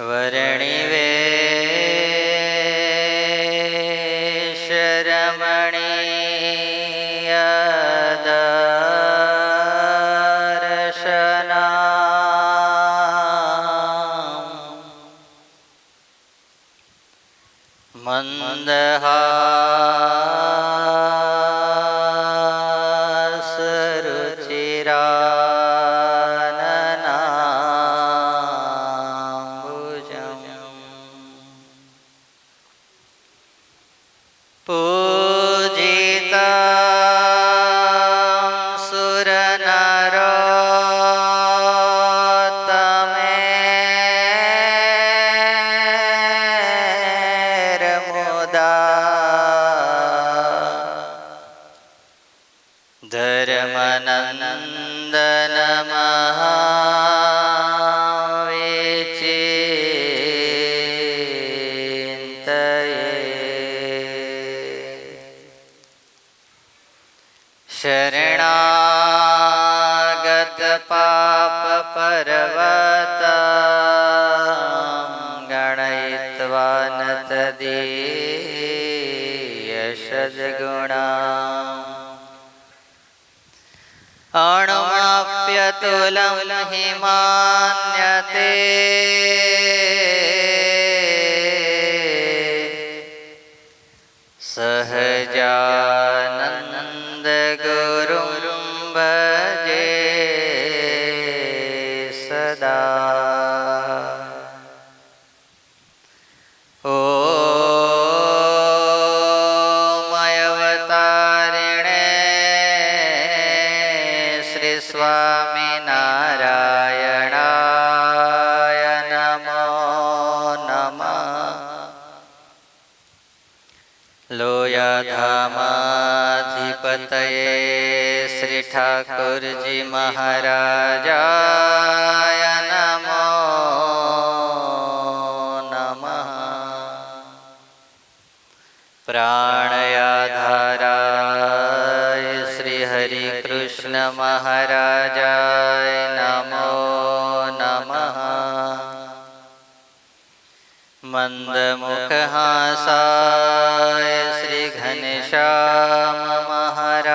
વરણી વેશ રમણીય દર્શના મંદહાસ રુચિરાનનાંબુજં પૂજિતાં ધર્મનંદન મહાવિચિંતયે શરણાગત પાપ પર્વત ગણયિત્વા ન તદીયશદગુણા અણુમાપ્યતુલં હિમાન્યતે સહજાનંદ ગુરું ભજે સદા સ્વામિનારાયણાય નમો નમઃ લોયાધામાધિપતયે શ્રી ઠાકોરજી મહારાજાય નમો નમઃ પ્રાણયાધારાય શ્રી હરિ કૃષ્ણ મહારાજાય નમો નમઃ મંદમુખહાસાય શ્રી ઘનશ્યામ મહારાજાય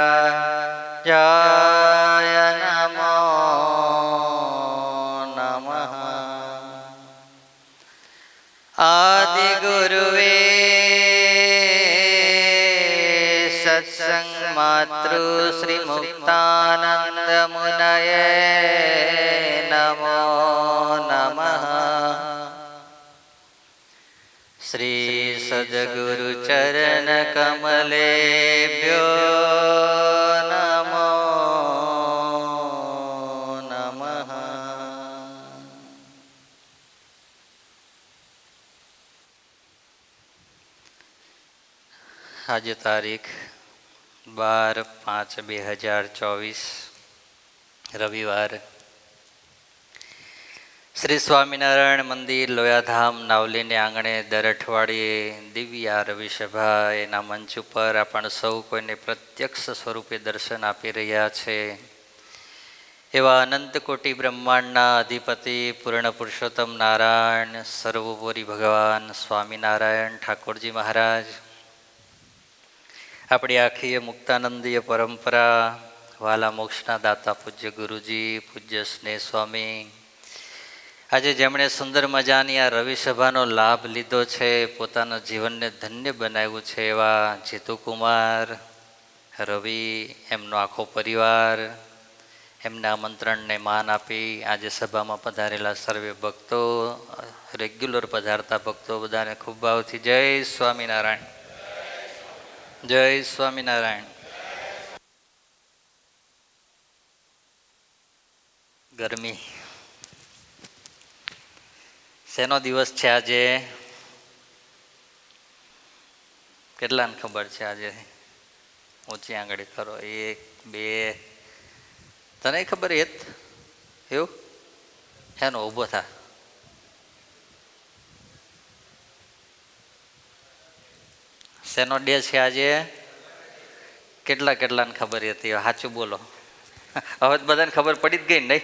નમો નમઃ આદિગુરુવે સત્સંગ માતૃ શ્રી મુક્તાનંદ મુનયે નમો નમઃ શ્રી સદગુરુ ચરણ કમલેભ્યો નમો નમઃ આજે તારીખ 12/5/2024 રવિવાર શ્રી સ્વામિનારાયણ મંદિર લોયાધામ નાવલીને આંગણે દર અઠવાડિયે દિવ્ય રવિ સભા એના મંચ ઉપર આપણ સૌ કોઈને પ્રત્યક્ષ સ્વરૂપે દર્શન આપી રહ્યા છે એવા અનંત કોટી બ્રહ્માંડના અધિપતિ પૂર્ણ પુરુષોત્તમ નારાયણ સર્વોપરી ભગવાન સ્વામિનારાયણ ઠાકોરજી મહારાજ આપણી આખી મુક્તાનંદીય પરંપરા વાલા મોક્ષના દાતા પૂજ્ય ગુરુજી પૂજ્ય સ્નેહ સ્વામી આજે જેમણે સુંદર મજાની આ રવિ સભાનો લાભ લીધો છે પોતાના જીવનને ધન્ય બનાવ્યું છે એવા જીતુકુમાર રવિ એમનો આખો પરિવાર એમના આમંત્રણને માન આપી આજે સભામાં પધારેલા સર્વે ભક્તો રેગ્યુલર પધારતા ભક્તો બધાને ખૂબ ભાવથી જય સ્વામિનારાયણ જય સ્વામિનારાયણ. ગરમી શેનો દિવસ છે આજે? કેટલાને ખબર છે આજે? ઊંચી આંગળી કરો. 1 2 તને ખબર? એવું હેનો ઊભો થા. શેનો ડે છે આજે? કેટલાને ખબર હતી? સાચું બોલો. હવે તો બધાને ખબર પડી જ ગઈ ને નહીં?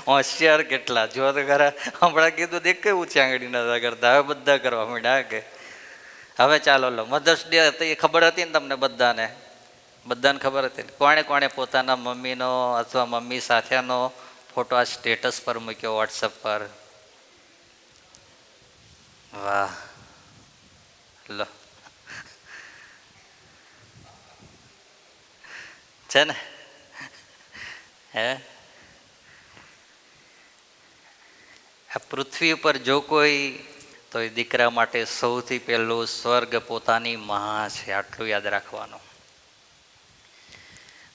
હોશિયાર કેટલા જો તો ખરા. હમણાં કીધું દેખ કઈ ઊંચી આંગળી નતા કરતા, હવે બધા કરવા માંડ્યા કે હવે ચાલો લો. મધર્સ ડે હતી એ ખબર હતી ને તમને બધાને? બધાને ખબર હતી. કોણે કોણે પોતાના મમ્મીનો અથવા મમ્મી સાથેનો ફોટો આ સ્ટેટસ પર મૂક્યો વોટ્સઅપ પર? વાહ, લો છે ને? હે, આ પૃથ્વી ઉપર જો કોઈ તો એ દીકરા માટે સૌથી પહેલું સ્વર્ગ પોતાની માં છે, આટલું યાદ રાખવાનું.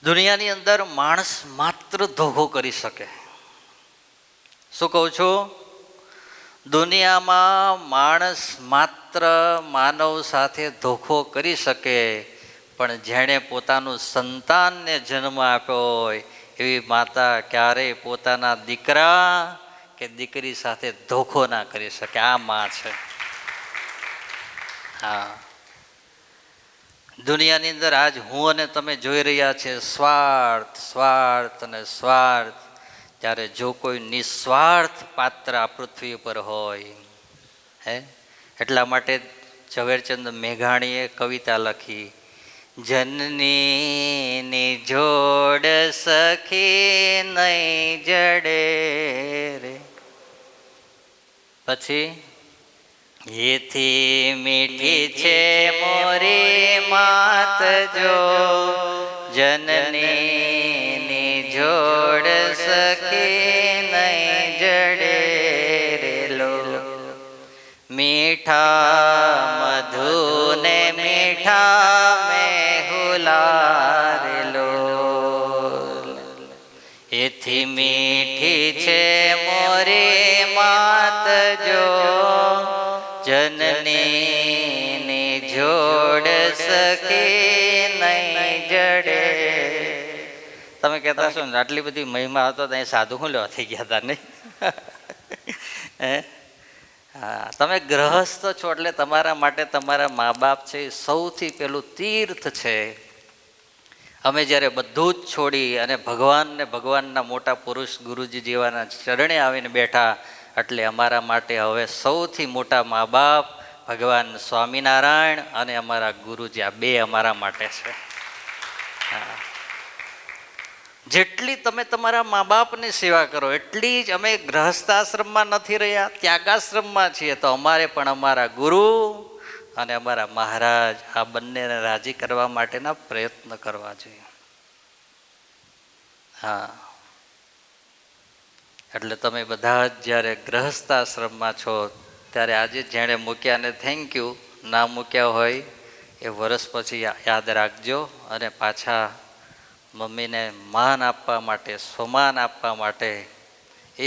દુનિયાની અંદર માણસ માત્ર ધોખો કરી શકે. શું કહું છું? દુનિયામાં માણસ માત્ર માનવ સાથે ધોખો કરી શકે, પણ જેણે પોતાનું સંતાનને જન્મ આપ્યો હોય એવી માતા ક્યારેય પોતાના દીકરા કે દીકરી સાથે ધોખો ના કરી શકે. આ માં છે. હા, દુનિયાની અંદર આજ હું અને તમે જોઈ રહ્યા છે સ્વાર્થ, સ્વાર્થ અને સ્વાર્થ. ત્યારે જો કોઈ નિસ્વાર્થ પાત્ર આ પૃથ્વી પર હોય, હે, એટલા માટે ઝવેરચંદ મેઘાણીએ કવિતા લખી, જનની જોડ સખી નહીં જડે રે. પછી એથી મીઠી છે મોરી માત જો, જનની જોડ સખી નહીં જડે રે લો. મીઠા મધુ ને મીઠા મેહુલા રે લો. એથી મીઠી છે મોરી માત જો, જનની જોડ સખી નહીં જડે. તમે કહેતા છો ને આટલી બધી મહિમા હતો તો અહીં સાધુ શું લેવા થઈ ગયા હતા નહીં? હે, હા, તમે ગ્રહસ્થ છો એટલે તમારા માટે તમારા મા બાપ છે એ સૌથી પેલું તીર્થ છે. અમે જ્યારે બધું જ છોડી અને ભગવાનને ભગવાનના મોટા પુરુષ ગુરુજી જેવાના ચરણે આવીને બેઠા, એટલે અમારા માટે હવે સૌથી મોટા મા બાપ ભગવાન સ્વામિનારાયણ અને અમારા ગુરુજી, આ બે અમારા માટે છે. હા, જેટલી તમે તમારા મા બાપની સેવા કરો એટલી જ અમે ગ્રહસ્થાશ્રમમાં નથી રહ્યા, ત્યાગાશ્રમમાં છીએ. તો અમારે પણ અમારા ગુરુ અને અમારા મહારાજ આ બંનેને રાજી કરવા માટેના પ્રયત્ન કરવા જોઈએ. હા, એટલે તમે બધા જ જ્યારે ગ્રહસ્થાશ્રમમાં છો ત્યારે આજે જેણે મૂક્યા ને થેન્ક યુ, ના મૂક્યા હોય એ વર્ષ પછી યાદ રાખજો અને પાછા મમ્મીને માન આપવા માટે, સ્વમાન આપવા માટે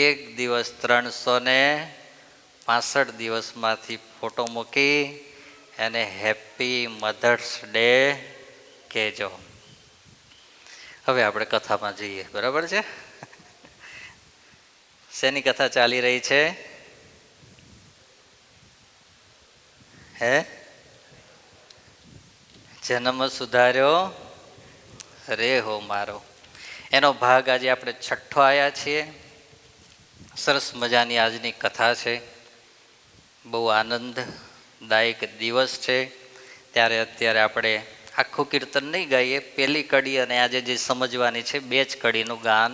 એક દિવસ 365 દિવસમાંથી ફોટો મૂકી એને હેપી મધર્સ ડે કહેજો. હવે આપણે કથામાં જઈએ. બરાબર છે? શેની કથા ચાલી રહી છે? હે, જન્મ સુધાર્યો રે હો મારો. એનો ભાગ આજે આપણે 6 આવ્યા છીએ. સરસ મજાની આજની કથા છે. બહુ આનંદદાયક દિવસ છે. ત્યારે અત્યારે આપણે આખું કીર્તન નહીં ગાઈએ, પહેલી કડી અને આજે જે સમજવાની છે 2 જ કડીનું ગાન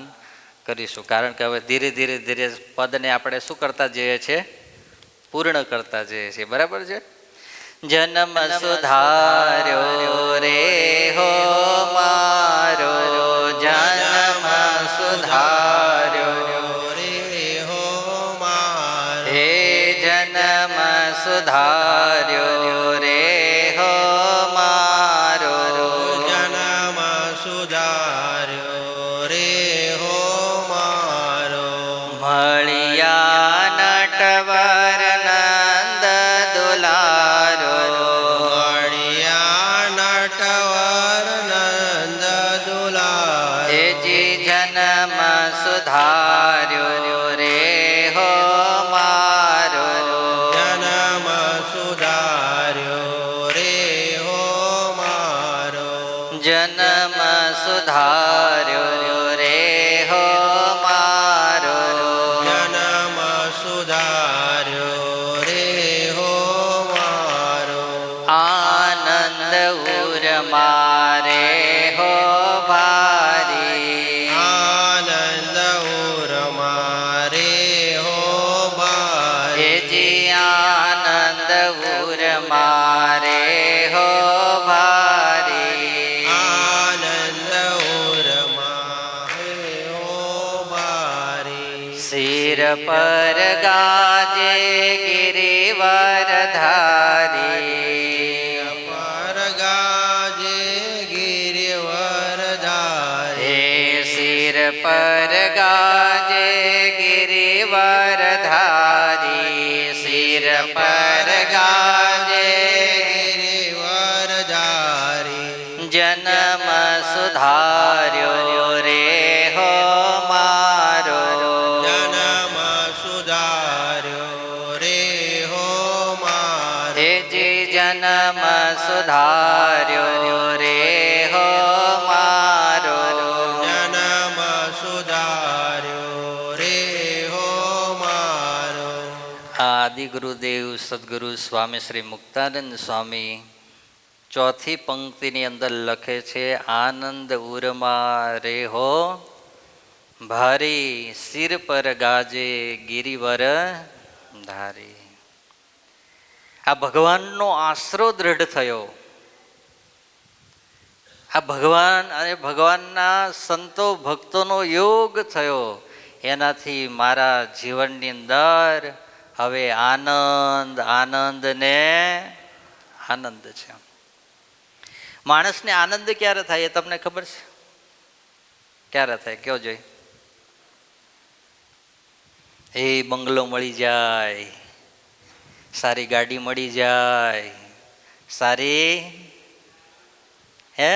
કરીશું. કારણ કે હવે ધીરે ધીરે ધીરે પદને આપણે શું કરતા જઈએ છીએ? પૂર્ણ કરતા જઈએ છીએ. બરાબર છે? જન્મ સુધાર્યો રે હો મારો, જન્મ સુધાર્યો રે હો મારો. હે જન્મ સુધાર્યો રે હો મારો, જન્મ સુધાર્યો રે હો મારો. મળ્યા નટવર નંદ દુલારો, મળ્યા જન્મ સુધાર્યો રે હો મારો, જન્મ સુધાર્યો રે હો મારો, આનંદ ઉર મારે હો ભારી, આનંદ ઉર મારે હો ભારી, હેજી આનંદ ઉર મારે હો ભારી, આનંદ ઉર મારે હો ભારી, સિર પર ગાજે ગિરિવર ધારી, પર ગાજે ગિરિવર ધારી, હે સિર પર ગાજે ગિરિવર ધારી, સિર પર ગાજે ગિરિવર ધારી, જન્મ સુધાર્યો રે હો મારો, જન્મ સુધાર્યો રે હો મારો, હેજી જન્મ સુધાર્યો રે હો મારો, જન્મ સુધાર્યો રે હો મારો. આદિ ગુરુદેવ સદગુરુ સ્વામી શ્રી મુક્તાનંદ સ્વામી ચોથી પંક્તિની અંદર લખે છે, આનંદ ઉરમાં રે હો ભારી, સિર પર ગાજે ગિરિવર ધારી. આ ભગવાનનો આશરો દ્રઢ થયો, આ ભગવાન અને ભગવાનના સંતો ભક્તોનો યોગ થયો, એનાથી મારા જીવનની અંદર હવે આનંદ આનંદ ને આનંદ છે. માણસને આનંદ ક્યારે થાય એ તમને ખબર છે? ક્યારે થાય કયો જોઈ? એ બંગલો મળી જાય, સારી ગાડી મળી જાય, સારી હે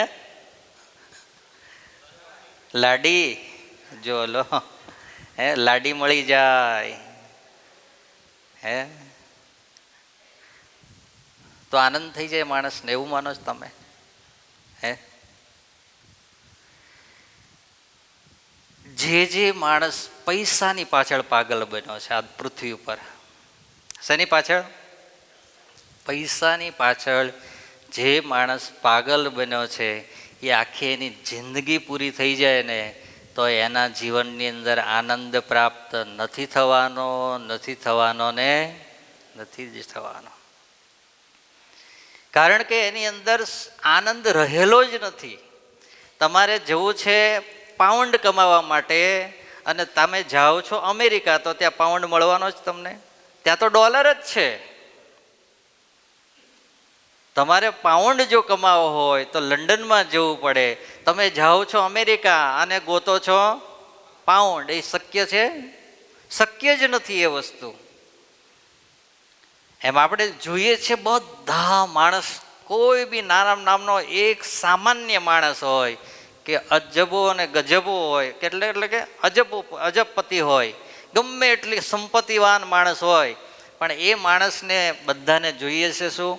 લાડી જો લો હે લાડી મળી જાય હે તો આનંદ થઈ જાય માણસને, એવું માનો છો તમે? હે જે માણસ પૈસાની પાછળ પાગલ બન્યો છે આ પૃથ્વી ઉપર, શેની પાછળ? પૈસાની પાછળ જે માણસ પાગલ બન્યો છે એ આખી એની જિંદગી પૂરી થઈ જાય ને તો એના જીવનની અંદર આનંદ પ્રાપ્ત નથી થવાનો, નથી થવાનો ને નથી જ થવાનો. કારણ કે એની અંદર આનંદ રહેલો જ નથી. તમારે જવું છે પાઉન્ડ કમાવા માટે અને તમે જાઓ છો અમેરિકા, તો ત્યાં પાઉન્ડ મળવાનો જ તમને? ત્યાં તો ડોલર જ છે. તમારે પાઉન્ડ જો કમાવો હોય તો લંડનમાં જવું પડે. તમે જાઓ છો અમેરિકા અને ગોતો છો પાઉન્ડ, એ શક્ય છે? શક્ય જ નથી એ વસ્તુ. એમ આપણે જોઈએ છે બધા માણસ, કોઈ બી નામનો એક સામાન્ય માણસ હોય કે અજબો અને ગજબો હોય, એટલે કે અજબપતિ હોય, ગમે એટલી સંપત્તિવાન માણસ હોય, પણ એ માણસને બધાને જોઈએ છે શું?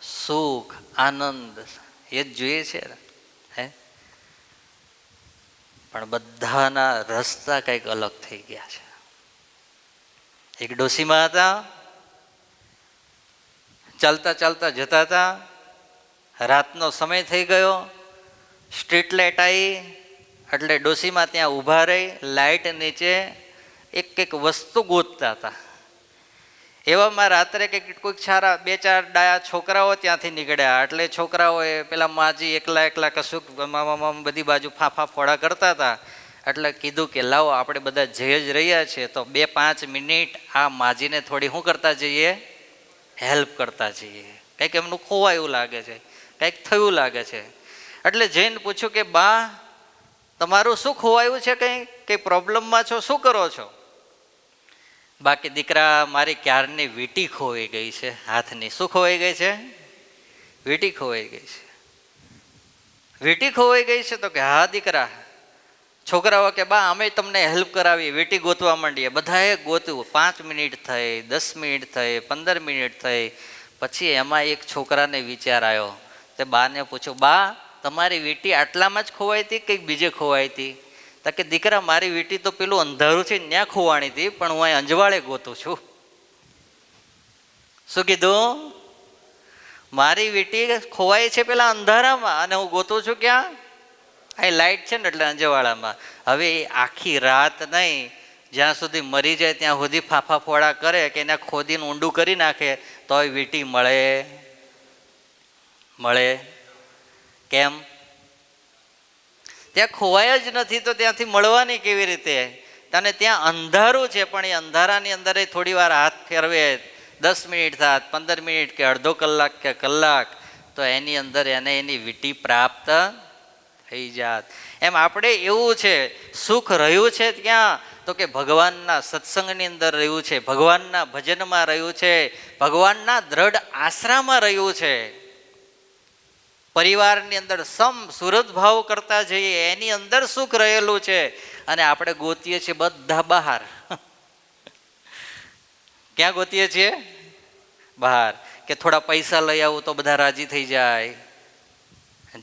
સુખ, આનંદ, એ જ જોઈએ છે હે. પણ બધાના રસ્તા કંઈક અલગ થઈ ગયા છે. એક ડોશીમાં હતા, ચાલતા ચાલતા જતા હતા, રાતનો સમય થઈ ગયો, સ્ટ્રીટ લાઇટ આવી એટલે ડોશીમાં ત્યાં ઊભા રહી લાઇટ નીચે એક વસ્તુ ગોતતા હતા. એવામાં રાત્રે કોઈક સારા 2-4 ડાયા છોકરાઓ ત્યાંથી નીકળ્યા. એટલે છોકરાઓએ પેલા માજી એકલા કશુંક બધી બાજુ ફાંફા ફોડા કરતા હતા. એટલે કીધું કે લાવો આપણે બધા જઈ જ રહ્યા છીએ તો 2-5 મિનિટ આ માજીને થોડી શું કરતા જઈએ? હેલ્પ કરતા જઈએ. કંઈક એમનું ખોવાયું લાગે છે, કંઈક થયું લાગે છે. એટલે જઈને પૂછ્યું કે બા તમારું શું ખોવાયું છે? કંઈ પ્રોબ્લેમમાં છો? શું કરો છો? બાકી દીકરા મારી ક્યારની વીંટી ખોવાઈ ગઈ છે હાથની. શું ખોવાઈ ગઈ છે? વીંટી ખોવાઈ ગઈ છે. વીંટી ખોવાઈ ગઈ છે? તો કે હા દીકરા. છોકરાઓ કે બા અમે તમને હેલ્પ કરાવીએ, વીંટી ગોતવા માંડીએ. બધાએ ગોત્યું. 5 મિનિટ થઈ, 10 મિનિટ થઈ, 15 મિનિટ થઈ. પછી એમાં એક છોકરાને વિચાર આવ્યો. તો તે બાને પૂછ્યું, બા તમારી વીંટી આટલામાં જ ખોવાઈ હતી કંઈક બીજે ખોવાઈ હતી? તો કે દીકરા મારી વીંટી તો પેલું અંધારું છે ત્યાં ખોવાણી હતી, પણ હું અહીં અંજવાળે ગોતું છું. શું કીધું? મારી વીંટી ખોવાઈ છે પેલા અંધારામાં અને હું ગોતું છું ક્યાં? અહીં લાઈટ છે ને એટલે અંજવાળામાં. હવે આખી રાત નહીં, જ્યાં સુધી મરી જાય ત્યાં સુધી ફાફા ફોડા કરે કે એને ખોદીને ઊંડું કરી નાખે તોય વીંટી મળે કેમ? ત્યાં ખોવાય જ નથી તો ત્યાંથી મળવાની કેવી રીતે? અને ત્યાં અંધારું છે, પણ એ અંધારાની અંદર થોડી વાર હાથ ફેરવે, 10 મિનિટ થાત, 15 મિનિટ કે અડધો કલાક કે કલાક, તો એની અંદર એને એની વીંટી પ્રાપ્ત થઈ જાત. એમ આપણે એવું છે, સુખ રહ્યું છે ક્યાં? તો કે ભગવાનના સત્સંગની અંદર રહ્યું છે, ભગવાનના ભજનમાં રહ્યું છે, ભગવાનના દ્રઢ આશરામાં રહ્યું છે. પરિવારની અંદર સુરત ભાવ કરતા જઈએ એની અંદર સુખ રહેલું છે. અને આપણે ગોતીએ છીએ બધા બહાર. ક્યાં ગોતીએ છીએ? બહાર. કે થોડા પૈસા લઈ આવું તો બધા રાજી થઈ જાય.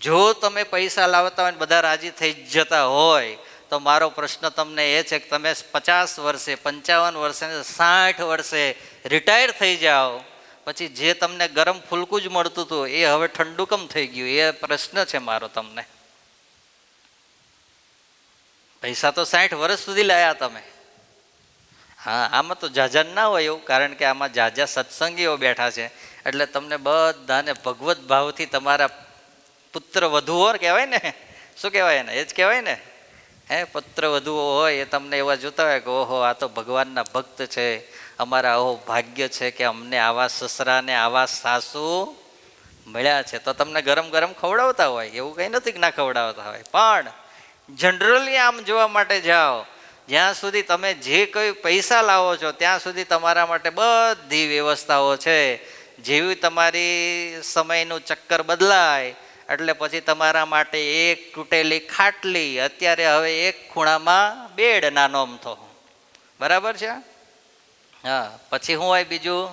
જો તમે પૈસા લાવતા હોય ને બધા રાજી થઈ જતા હોય તો મારો પ્રશ્ન તમને એ છે કે તમે 50 વર્ષે, 55 વર્ષે, 60 વર્ષે રિટાયર થઈ જાઓ, પછી જે તમને ગરમ ફૂલકું જ મળતું હતું એ હવે ઠંડુ કેમ થઈ ગયું? એ પ્રશ્ન છે મારો તમને. પૈસા તો 60 વર્ષ સુધી લાયા તમે. હા, આમાં તો જાજા ના હોય એવું, કારણ કે આમાં જાજા સત્સંગીઓ બેઠા છે એટલે તમને બધાને ભગવત ભાવથી તમારા પુત્ર વધુઓ કહેવાય ને, શું કહેવાય ને? એ જ કહેવાય ને. પુત્ર વધુઓ હોય એ તમને એવા જોતા હોય કે ઓહો આ તો ભગવાનના ભક્ત છે, અમારા ઓહો ભાગ્ય છે કે અમને આવા સસરા ને આવા સાસુ મળ્યા છે, તો તમને ગરમ ગરમ ખવડાવતા હોય. એવું કંઈ નથી કે ના ખવડાવતા હોય, પણ જનરલી આમ જોવા માટે જાઓ, જ્યાં સુધી તમે જે કોઈ પૈસા લાવો છો ત્યાં સુધી તમારા માટે બધી વ્યવસ્થાઓ છે. જેવી તમારી સમયનું ચક્કર બદલાય એટલે પછી તમારા માટે એક તૂટેલી ખાટલી, અત્યારે હવે એક ખૂણામાં બેડ નાનો અમથો, બરાબર છે. હા, પછી શું હોય બીજું?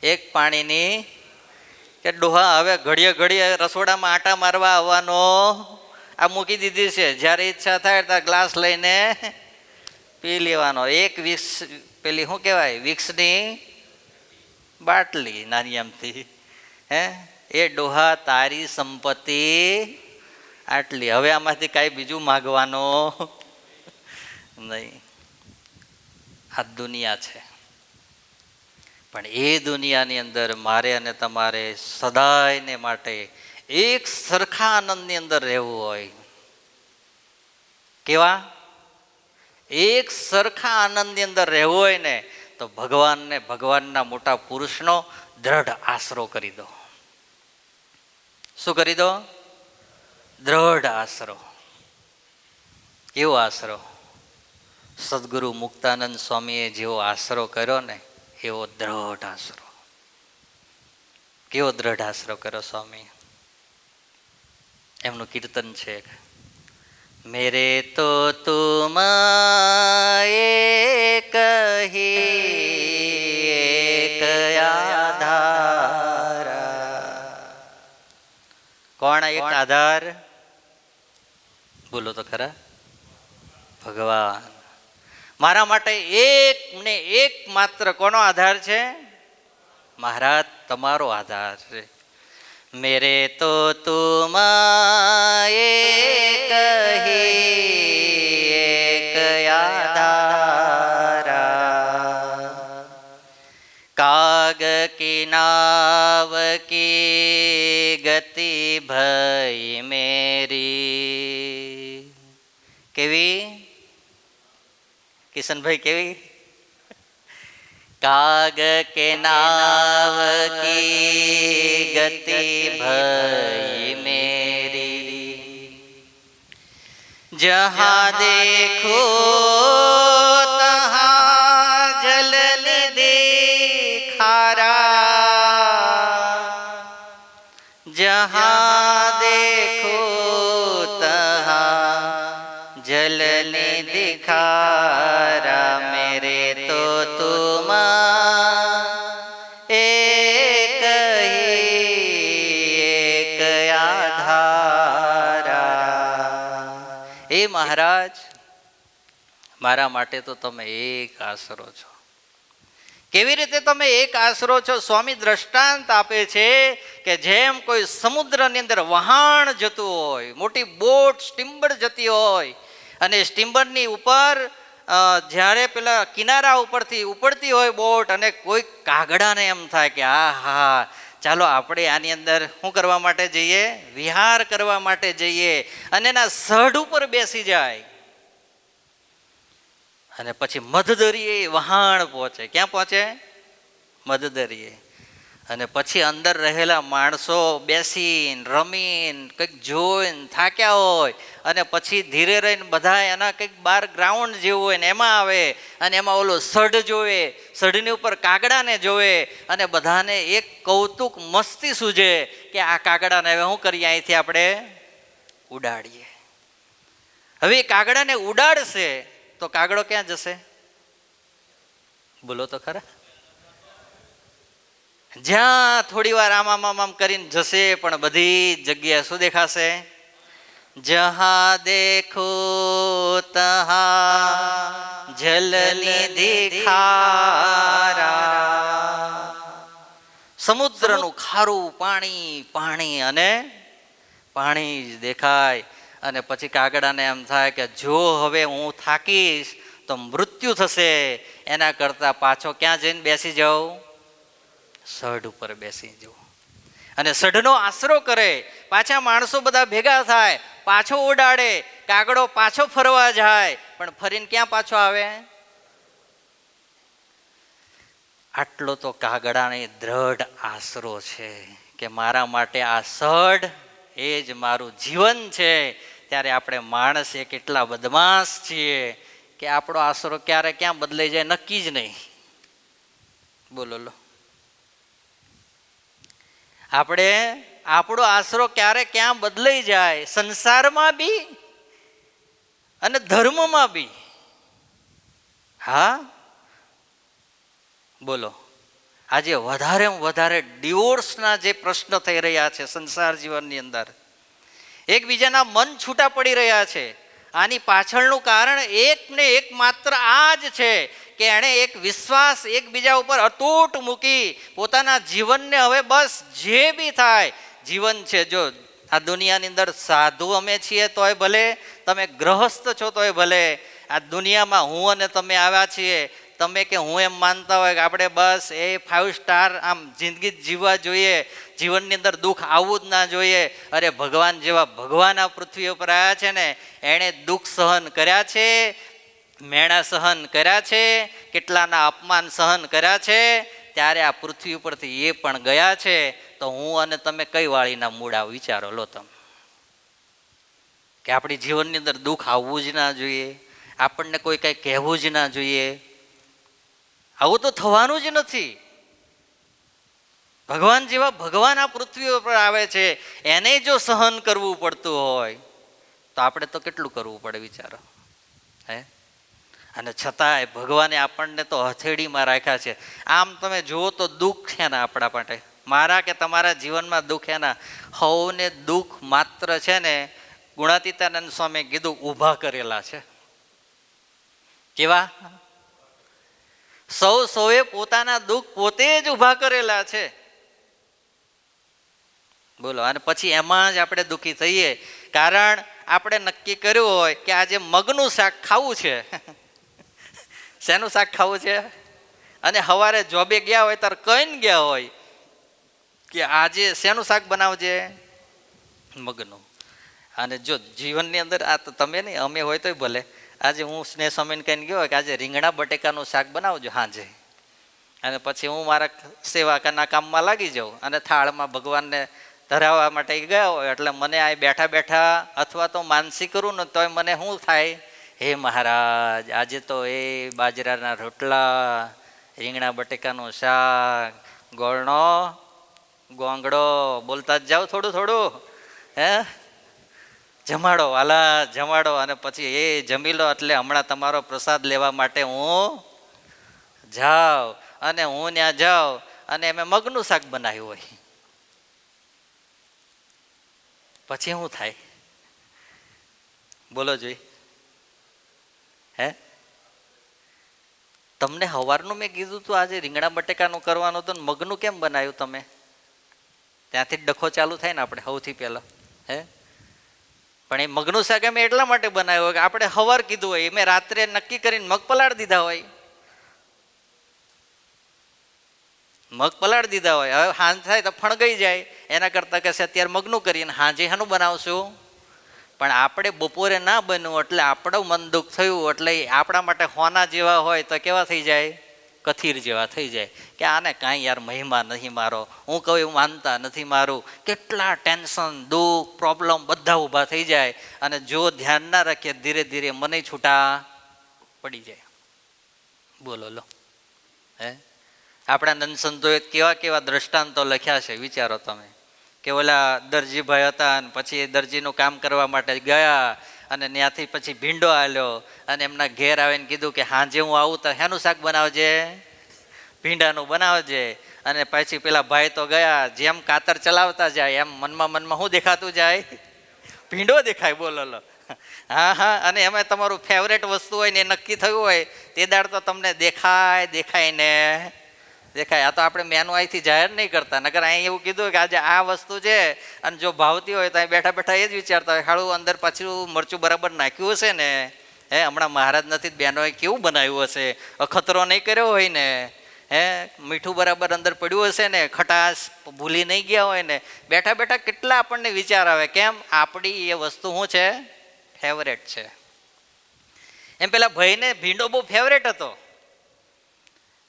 એક પાણીની કે ડોહા હવે ઘડીએ ઘડીએ રસોડામાં આટા મારવા આવવાનો આ મૂકી દીધી છે. જ્યારે ઈચ્છા થાય ત્યારે ગ્લાસ લઈને પી લેવાનો. એક વિક્સ, પેલી શું કહેવાય, વિક્સની બાટલી નાની આમથી. એ ડોહા તારી સંપત્તિ આટલી. હવે આમાંથી કાંઈ બીજું માગવાનું નહીં. આ દુનિયા છે, પણ એ દુનિયાની અંદર મારે અને તમારે સદાયને માટે એક સરખા આનંદની અંદર રહેવું હોય. કેવા? એક સરખા આનંદની અંદર રહેવું હોય ને તો ભગવાનને, ભગવાનના મોટા પુરુષનો દ્રઢ આશરો કરી દો. શું કરી દો? દ્રઢ આશરો. કેવો આશરો? સદગુરુ મુક્તાનંદ સ્વામીએ જેવો આશરો કર્યો ને એવો દ્રઢ આશરો. કેવો દ્રઢ આશરો કર્યો સ્વામી? એમનું કીર્તન છે, મેરે તો તુમ એક હી એક આધાર. કોણ એક આધાર? બોલો તો ખરા. ભગવાન. મારા માટે એક ને એક માત્ર કોનો આધાર છે? મહારાજ તમારો આધાર છે. મેરે તો તુમ એક હી એક આધાર. કાગ કી નાવ કી ગતિ ભઈ મેરી. કેવી કિશનભાઈ? કેવી? काग के नाव की गति भई मेरी, जहाँ देखो तहाँ जलन दिखारा, जहाँ देखो तहाँ जलन दिखारा. मेरे तो तुम एक હે મહારાજ, મારા માટે તો તમે એક આશરો છો. કેવી રીતે તમે એક આશરો છો? સ્વામી દ્રષ્ટાંત આપે છે કે જેમ કોઈ સમુદ્રની અંદર વહાણ જતું હોય, મોટી બોટ સ્ટીમર જતી હોય, અને સ્ટીમરની ઉપર જ્યારે પેલા કિનારા ઉપરથી ઉપડતી હોય બોટ, અને કોઈ કાગડાને એમ થાય કે આ હા ચાલો આપણે આની અંદર શું કરવા માટે જઈએ? વિહાર કરવા માટે જઈએ, અને એના સઢ ઉપર બેસી જાય, અને પછી મધદરિયે વહાણ પહોંચે. ક્યાં પહોંચે? મધદરિયે. અને પછી અંદર રહેલા માણસો બેસીને રમીને કંઈક જોઈને થાક્યા હોય, અને પછી ધીરે રહીને બધા એના કંઈક બાર ગ્રાઉન્ડ જેવું હોય ને એમાં આવે, અને એમાં ઓલો સઢ જોવે, સઢની ઉપર કાગડાને જોવે, અને બધાને એક કૌતુક મસ્તી સૂજે કે આ કાગડાને હવે શું કરીએ, અહીંથી આપણે ઉડાડીએ. હવે એ કાગડાને ઉડાડશે તો કાગડો ક્યાં જશે? બોલો તો ખરા. જ્યાં થોડી વાર આમ કરીને જશે, પણ બધી જગ્યાએ શું દેખાશે? જહા દેખો તહા જલનિધિ ખારા. સમુદ્રનું ખારું પાણી, પાણી અને પાણી જ દેખાય. અને પછી કાગડાને એમ થાય કે જો હવે હું થાકીશ તો મૃત્યુ થશે, એના કરતાં પાછો ક્યાં જઈને બેસી જાઉં? સઢ ઉપર બેસી જવું. અને સઢનો આશરો કરે. પાછા માણસો બધા ભેગા થાય, પાછો ઉડાડે, કાગડો પાછો ફરવા જાય, પણ ફરીને ક્યાં પાછો આવે? આટલો તો કાગડાને દ્રઢ આશરો છે કે મારા માટે આ સઢ એ જ મારું જીવન છે. ત્યારે આપણે માણસ કેટલા બદમાશ છીએ કે આપણો આશરો ક્યારે ક્યાં બદલાઈ જાય નક્કી જ નહીં. બોલો લો. આપણે આપણો આશરો ક્યારે ક્યાં બદલાઈ જાય, સંસારમાં બી અને ધર્મમાં બી. હા બોલો. આજે વધારે ડિવોર્સના જે પ્રશ્ન થઈ રહ્યા છે સંસાર જીવનની અંદર, એકબીજાના મન છૂટા પડી રહ્યા છે. આની પાછળનું કારણ એક ને એક માત્ર આ જ છે કે એણે એક વિશ્વાસ એકબીજા ઉપર અતૂટ મૂકી પોતાના જીવનને હવે બસ જે બી થાય જીવન છે. જો આ દુનિયાની અંદર સાધુ અમે છીએ તોય ભલે, તમે ગ્રહસ્થ છો તોય ભલે, આ દુનિયામાં હું અને તમે આવ્યા છીએ, તમે કે હું એમ માનતા હોય કે આપણે બસ એ 5 સ્ટાર આમ જિંદગી જીવવા જોઈએ, જીવનની અંદર દુઃખ આવવું જ ના જોઈએ. અરે ભગવાન જેવા ભગવાન આ પૃથ્વી ઉપર આવ્યા છે ને, એણે દુઃખ સહન કર્યા છે, મેણા સહન કર્યા છે, કેટલાના અપમાન સહન કર્યા છે, ત્યારે આ પૃથ્વી ઉપરથી એ પણ ગયા છે. તો હું અને તમે કઈ વાળીના મૂળા વિચારો લો તમે, કે આપણી જીવનની અંદર દુઃખ આવવું જ ના જોઈએ, આપણને કોઈ કંઈ કહેવું જ ના જોઈએ. આવું તો થવાનું જ નથી. ભગવાન જેવા ભગવાન આ પૃથ્વી ઉપર આવે છે, એને જો સહન કરવું પડતું હોય તો આપણે તો કેટલું કરવું પડે વિચારો. હે અને છતાંય ભગવાને આપણને તો હથેળીમાં રાખ્યા છે. આમ તમે જુઓ તો દુઃખ છે ને આપણા માટે, મારા કે તમારા જીવનમાં દુઃખ એના હવને દુઃખ માત્ર છે ને ગુણાતીતાનંદ સ્વામી કીધું ઊભા કરેલા છે. કેવા? સૌએ પોતાના દુઃખ પોતે જ ઊભા કરેલા છે. બોલો. અને પછી એમાં જ આપણે દુઃખી થઈએ, કારણ આપણે નક્કી કર્યું હોય કે આજે મગનું શાક ખાવું છે. શેનું શાક ખાવું છે? અને સવારે જોબે ગયા હોય ત્યારે કહીને ગયા હોય કે આજે શેનું શાક બનાવજે? મગનું. અને જો જીવનની અંદર આ તો તમે નહીં, અમે હોય તોય ભલે, આજે હું સ્નેહ સ્વામીને કહીને ગયો કે આજે રીંગણા બટેકાનું શાક બનાવજો સાંજે, અને પછી હું મારા સેવાના કામમાં લાગી જાઉં અને થાળમાં ભગવાનને ધરાવવા માટે ગયા હોય, એટલે મને આ બેઠા બેઠા અથવા તો માનસી કરું ને તોય મને શું થાય, હે મહારાજ આજે તો એ બાજરાના રોટલા, રીંગણા બટેકાનું શાક, ગોળનો ગોંગડો, બોલતા જ જાઓ થોડું થોડું, હે જમાડો વાલા જમાડો, અને પછી એ જમી લો એટલે હમણાં તમારો પ્રસાદ લેવા માટે હું જાઉં. અને હું ત્યાં જાઉં અને મેં મગનું શાક બનાવ્યું હોય, પછી શું થાય? બોલો જોઈ. હે, તમને સવારનું મેં કીધું તું આજે રીંગણા બટેકાનું કરવાનું હતું ને મગનું કેમ બનાવ્યું તમે? ત્યાંથી જ ડખો ચાલુ થાય ને આપણે સૌથી પહેલા. હે, પણ એ મગનું શાક અમે એટલા માટે બનાવ્યું કે આપણે સવાર કીધું હોય, મેં રાત્રે નક્કી કરીને મગ પલાળી દીધા હોય. મગ પલાળી દીધા હોય, હવે હાંજ થાય તો ફણગાઈ જાય, એના કરતાં કહેશે અત્યારે મગનું કરીને હાંજે શાનું બનાવશું? પણ આપણે બપોરે ના બન્યું એટલે આપણું મન દુઃખ થયું, એટલે આપણા માટે હોના જેવા હોય તો કેવા થઈ જાય? કથીર જેવા થઈ જાય કે આને કાંઈ યાર મહિમા નહીં મારો, હું કહું એવું માનતા નથી મારું. કેટલા ટેન્શન, દુઃખ, પ્રોબ્લેમ બધા ઊભા થઈ જાય, અને જો ધ્યાન ના રાખીએ ધીરે ધીરે મને છૂટા પડી જાય. બોલો લો. હે, આપણા નંદ સંતોએ કેવા કેવા દ્રષ્ટાંતો લખ્યા છે, વિચારો તમે. કે ઓલા દરજીભાઈ હતા અને પછી એ દરજીનું કામ કરવા માટે ગયા, અને ત્યાંથી પછી ભીંડો આલ્યો, અને એમના ઘેર આવીને કીધું કે હાંજે હું આવું તો હેનું શાક બનાવજે? ભીંડાનું બનાવજે. અને પછી પેલા ભાઈ તો ગયા, જેમ કાતર ચલાવતા જાય એમ મનમાં શું દેખાતું જાય? ભીંડો દેખાય. બોલો લો. હા હા, અને એમાં તમારું ફેવરેટ વસ્તુ હોય ને એ નક્કી થયું હોય તે દાડ તો તમને દેખાય દેખાય ને દેખાય. આ તો આપણે મેનુ અહીંથી જાહેર નહીં કરતા, નકર અહીં એવું કીધું કે આજે આ વસ્તુ છે, અને જો ભાવતી હોય તો અહીં બેઠા બેઠા એ જ વિચારતા હોય હાળું અંદર પાછું મરચું બરાબર નાખ્યું હશે ને? હે, હમણાં મહારાજ નથી, બહેનોએ કેવું બનાવ્યું હશે, અખતરો નહીં કર્યો હોય ને? હે, મીઠું બરાબર અંદર પડ્યું હશે ને? ખટાશ ભૂલી નહીં ગયા હોય ને? બેઠા બેઠા કેટલા આપણને વિચાર આવે. કેમ? આપણી એ વસ્તુ શું છે? ફેવરેટ છે. એમ પેલા ભાઈને ભીંડો બહુ ફેવરેટ હતો,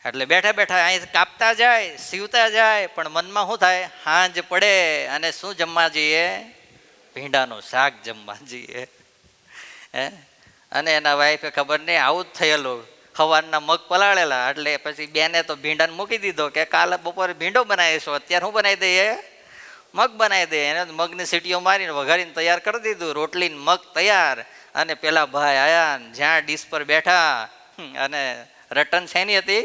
એટલે બેઠા બેઠા અહીં કાપતા જાય, સીવતા જાય, પણ મનમાં શું થાય? હાંજ પડે અને શું જમવા જઈએ? ભીંડાનું શાક જમવા જઈએ. હે, અને એના વાઈફે ખબર નહીં આવું જ થયેલું, સવારના મગ પલાળેલા, એટલે પછી બેને તો ભીંડાને મૂકી દીધો કે કાલે બપોરે ભીંડો બનાવીશું, અત્યારે શું બનાવી દઈએ? મગ બનાવી દઈએ. એને મગની સીટીઓ મારીને વઘારીને તૈયાર કરી દીધું, રોટલીને મગ તૈયાર. અને પેલા ભાઈ આયા ને જ્યાં ડીશ પર બેઠા, અને રટન શેની હતી?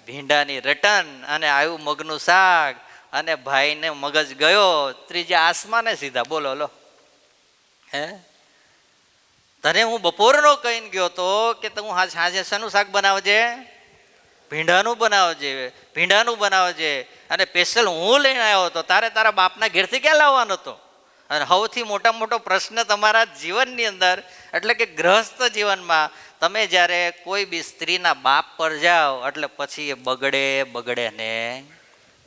ભીંડાની રટન, અને આવ્યું મગનું શાક, અને ભાઈને મગજ ગયો ત્રીજા આસમાને સીધા. બોલો લો. હે, તને હું બપોરનો કહીને ગયો તો કે તું સાંજે શેનું શાક બનાવજે? ભીંડાનું બનાવજે, ભીંડાનું બનાવજે. અને સ્પેશિયલ હું લઈને આવ્યો હતો, તારે તારા બાપના ઘેરથી ક્યાં લાવવાનો હતો? અને સૌથી મોટો પ્રશ્ન તમારા જીવનની અંદર, એટલે કે ગૃહસ્થ જીવનમાં, તમે જ્યારે કોઈ બી સ્ત્રીના બાપ પર જાઓ એટલે પછી એ બગડે ને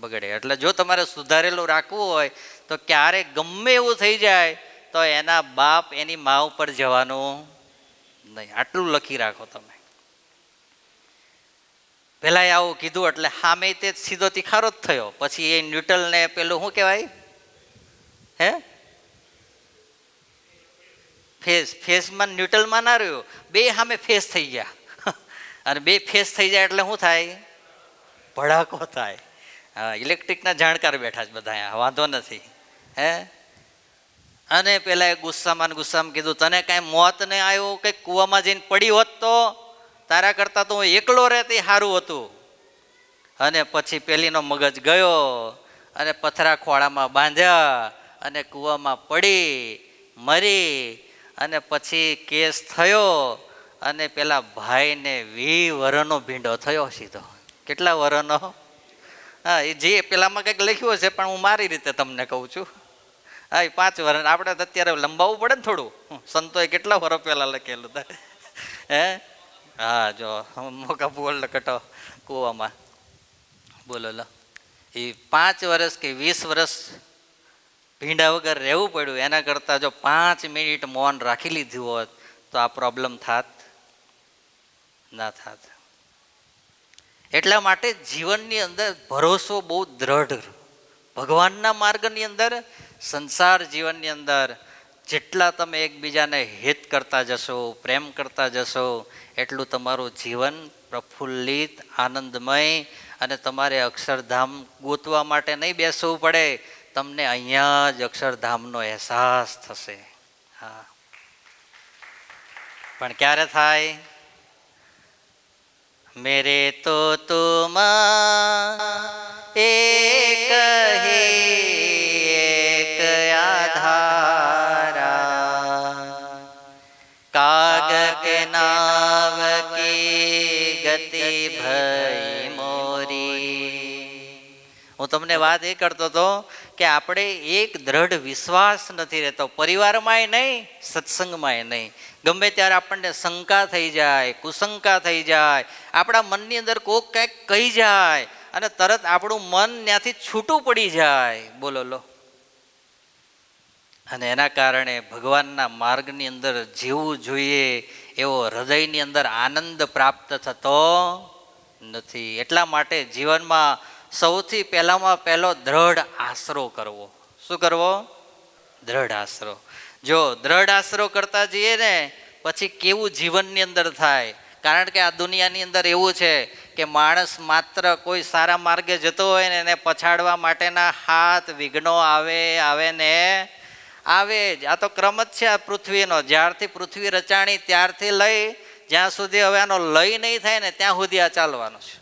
બગડે. એટલે જો તમારે સુધારેલું રાખવું હોય તો ક્યારેક ગમે એવું થઈ જાય તો એના બાપ એની મા ઉપર જવાનું નહીં. આટલું લખી રાખો તમે. પેલા આવું કીધું એટલે સામે તે સીધો તિખારો જ થયો. પછી એ ન્યુટનને પેલું શું કહેવાય? હે, ફેસમાં ન્યુટ્રલમાં ના રહ્યું, બે સામે ફેસ થઈ ગયા. અને બે ફેસ થઈ જાય એટલે શું થાય? ભડાકો થાય. હા, ઇલેક્ટ્રિકના જાણકાર બેઠા જ બધા, વાંધો નથી. હે, અને પેલા ગુસ્સામાં કીધું તને કાંઈ મોત ને આવ્યું, કંઈક કૂવામાં જઈને પડી હોત તો તારા કરતાં તો હું એકલો રહેતી સારું હતું. અને પછી પેલીનો મગજ ગયો, અને પથરા ખોળામાં બાંધ્યા, અને કૂવામાં પડી મરી. અને પછી કેસ થયો, અને પેલા ભાઈને 20 વર્ષનો ભીંડો થયો સીધો. કેટલા વર્ષનો? હા, એ જે પેલામાં કંઈક લખ્યું હશે, પણ હું મારી રીતે તમને કહું છું. હા, એ 5 વર્ષ. આપણે તો અત્યારે લંબાવવું પડે ને થોડું. સંતોએ કેટલા વર્ષ પહેલા લખેલું હતા. હે, હા, જો મોકા બોલ કટો કૂવામાં. બોલો લો. એ 5 વર્ષ કે 20 વર્ષ ભીંડા વગર રહેવું પડ્યું, એના કરતાં જો 5 મિનિટ મૌન રાખી લીધું હોત તો આ પ્રોબ્લેમ થાત ના થાત. એટલા માટે જીવનની અંદર ભરોસો બહુ દ્રઢ, ભગવાનના માર્ગની અંદર, સંસાર જીવનની અંદર જેટલા તમે એકબીજાને હિત કરતા જશો, પ્રેમ કરતા જશો, એટલું તમારું જીવન પ્રફુલ્લિત, આનંદમય. અને તમારે અક્ષરધામ ગોતવા માટે નહીં બેસવું પડે, તમને અહીંયા જ અક્ષરધામનો અહેસાસ થશે. હા, પણ ક્યારે થાય? મેરે તો તુમ એક હી એક આધારા હું તમને વાત એ કરતો હતો કે આપણે એક દ્રઢ વિશ્વાસ નથી રહેતો, પરિવારમાંય નહીં, સત્સંગમાંય નહીં. ગમે ત્યારે આપણને શંકા થઈ જાય, કુશંકા થઈ જાય, આપણા મનની અંદર કોક કંઈક કહી જાય અને તરત આપણું મન ત્યાંથી છૂટું પડી જાય. બોલો લો. અને એના કારણે ભગવાનના માર્ગની અંદર જીવવું જોઈએ એવો હૃદયની અંદર આનંદ પ્રાપ્ત થતો નથી. એટલા માટે જીવનમાં સૌથી પહેલામાં પહેલો દ્રઢ આશરો કરવો. શું કરવો? દ્રઢ આશરો. જો દ્રઢ આશરો કરતા જઈએ ને પછી કેવું જીવનની અંદર થાય. કારણ કે આ દુનિયાની અંદર એવું છે કે માણસ માત્ર કોઈ સારા માર્ગે જતો હોય ને એને પછાડવા માટેના હાથ વિઘ્નો આવે ને આવે જ. આ તો ક્રમ જ છે આ પૃથ્વીનો. જ્યારથી પૃથ્વી રચાણી ત્યારથી લઈ જ્યાં સુધી હવે આનો લય નહીં થાય ને ત્યાં સુધી આ ચાલવાનું છે.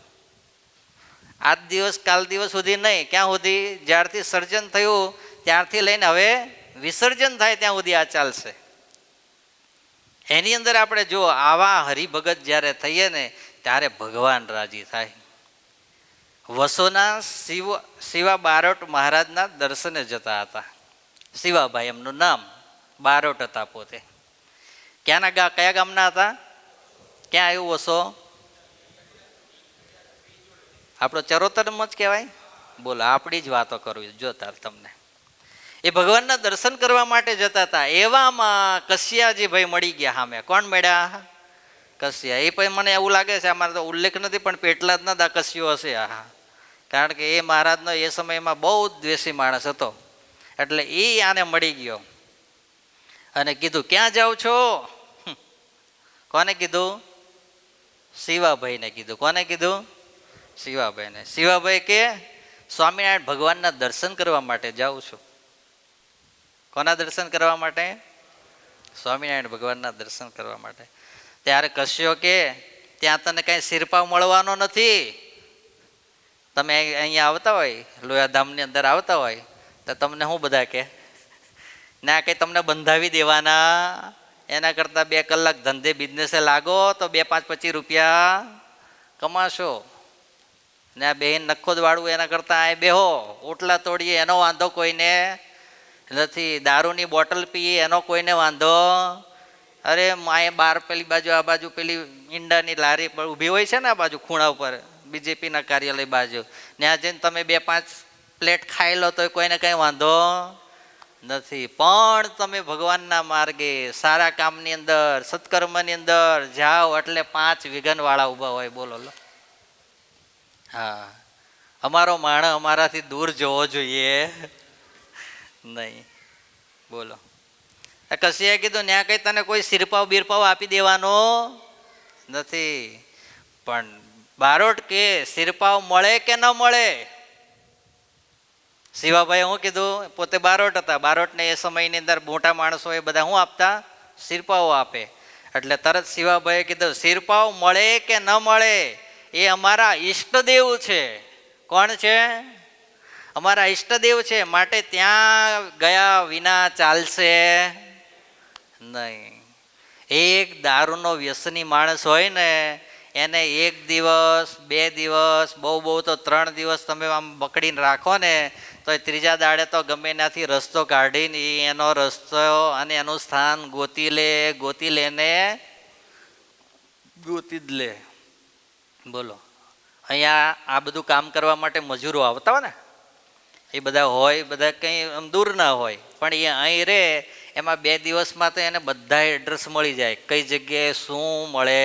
આજ દિવસ કાલ દિવસ સુધી નહીં, ક્યાં સુધી? જ્યારથી સર્જન થયું ત્યારથી લઈને હવે વિસર્જન થાય ત્યાં સુધી આ ચાલશે. એની અંદર આપણે જો આવા હરિભગત જ્યારે થઈએ ને ત્યારે ભગવાન રાજી થાય. વસોના શિવા બારોટ મહારાજના દર્શને જતા હતા. શિવાભાઈ એમનું નામ, બારોટ હતા પોતે. કયા ગામના હતા? ક્યાં આવ્યું વસો? આપણો ચરોતરમ જ કહેવાય. બોલો, આપણી જ વાતો કરવી જોતા તમને. એ ભગવાનના દર્શન કરવા માટે જતા હતા. એવામાં કશિયાજી ભાઈ મળી ગયા સામે. કોણ મળ્યા? કશિયા. એ પછી મને એવું લાગે છે, અમારે તો ઉલ્લેખ નથી પણ પેટલા જ ના કશિયો હશે. હા, કારણ કે એ મહારાજનો એ સમયમાં બહુ દ્વેષી માણસ હતો. એટલે એ આને મળી ગયો અને કીધું, ક્યાં જાઓ છો? કોને કીધું? શિવાભાઈને કીધું. કોને કીધું? શિવાભાઈને. શિવાભાઈ કે સ્વામિનારાયણ ભગવાનના દર્શન કરવા માટે જાઉં છું. કોના દર્શન કરવા માટે? સ્વામિનારાયણ ભગવાનના દર્શન કરવા માટે. ત્યારે કશ્યો કે ત્યાં તને કાંઈ શિરપાવ મળવાનો નથી. તમે અહીંયા આવતા હોય, લોયાધામની અંદર આવતા હોય તો તમને શું બધા કે ના કંઈ તમને બંધાવી દેવાના. એના કરતાં 2 કલાક ધંધે બિઝનેસે લાગો તો 2-5-25 રૂપિયા કમાશો. ને આ બેન નખોદ વાળવું એના કરતાં આ બેહો, ઓટલા તોડીએ એનો વાંધો કોઈને નથી, દારૂની બોટલ પીએ એનો કોઈને વાંધો. અરે માએ બાર પેલી બાજુ આ બાજુ પેલી ઈંડાની લારી પર ઊભી હોય છે ને આ બાજુ ખૂણા ઉપર બીજેપીના કાર્યાલય બાજુ, ત્યાં જઈને તમે 2-5 પ્લેટ ખાઈ લો તો કોઈને કંઈ વાંધો નથી. પણ તમે ભગવાનના માર્ગે સારા કામની અંદર સત્કર્મની અંદર જાઓ એટલે 5 વિઘનવાળા ઊભા હોય. બોલો લો. હા, અમારો માણસ અમારાથી દૂર જવો જોઈએ નહીં. બોલો. કશીએ કીધું ત્યાં કંઈ તને કોઈ શિરપાવ બીરપાવ આપી દેવાનો નથી. પણ બારોટ કે શિરપાવ મળે કે ન મળે? શિવાભાઈ શું કીધું? પોતે બારોટ હતા. બારોટને એ સમયની અંદર મોટા માણસો એ બધા શું આપતા? શિરપાવ આપે. એટલે તરત શિવાભાઈએ કીધું, શિરપાવ મળે કે ન મળે એ અમારા ઈષ્ટદેવ છે. કોણ છે? અમારા ઈષ્ટદેવ છે. માટે ત્યાં ગયા વિના ચાલશે નહીં. એક દારૂનો વ્યસની માણસ હોય ને એને 1 દિવસ 2 દિવસ બહુ તો 3 દિવસ તમે આમ પકડીને રાખો ને તો એ ત્રીજા દાડે તો ગમે એનાથી રસ્તો કાઢીને એનો રસ્તો અને એનું સ્થાન ગોતી જ લે. બોલો. અહીંયા આ બધું કામ કરવા માટે મજૂરો આવતા હોય ને એ બધા હોય, બધા કંઈ આમ દૂર ના હોય પણ એ અહીં રહે એમાં 2 દિવસમાં તો એને બધા એડ્રેસ મળી જાય, કઈ જગ્યાએ શું મળે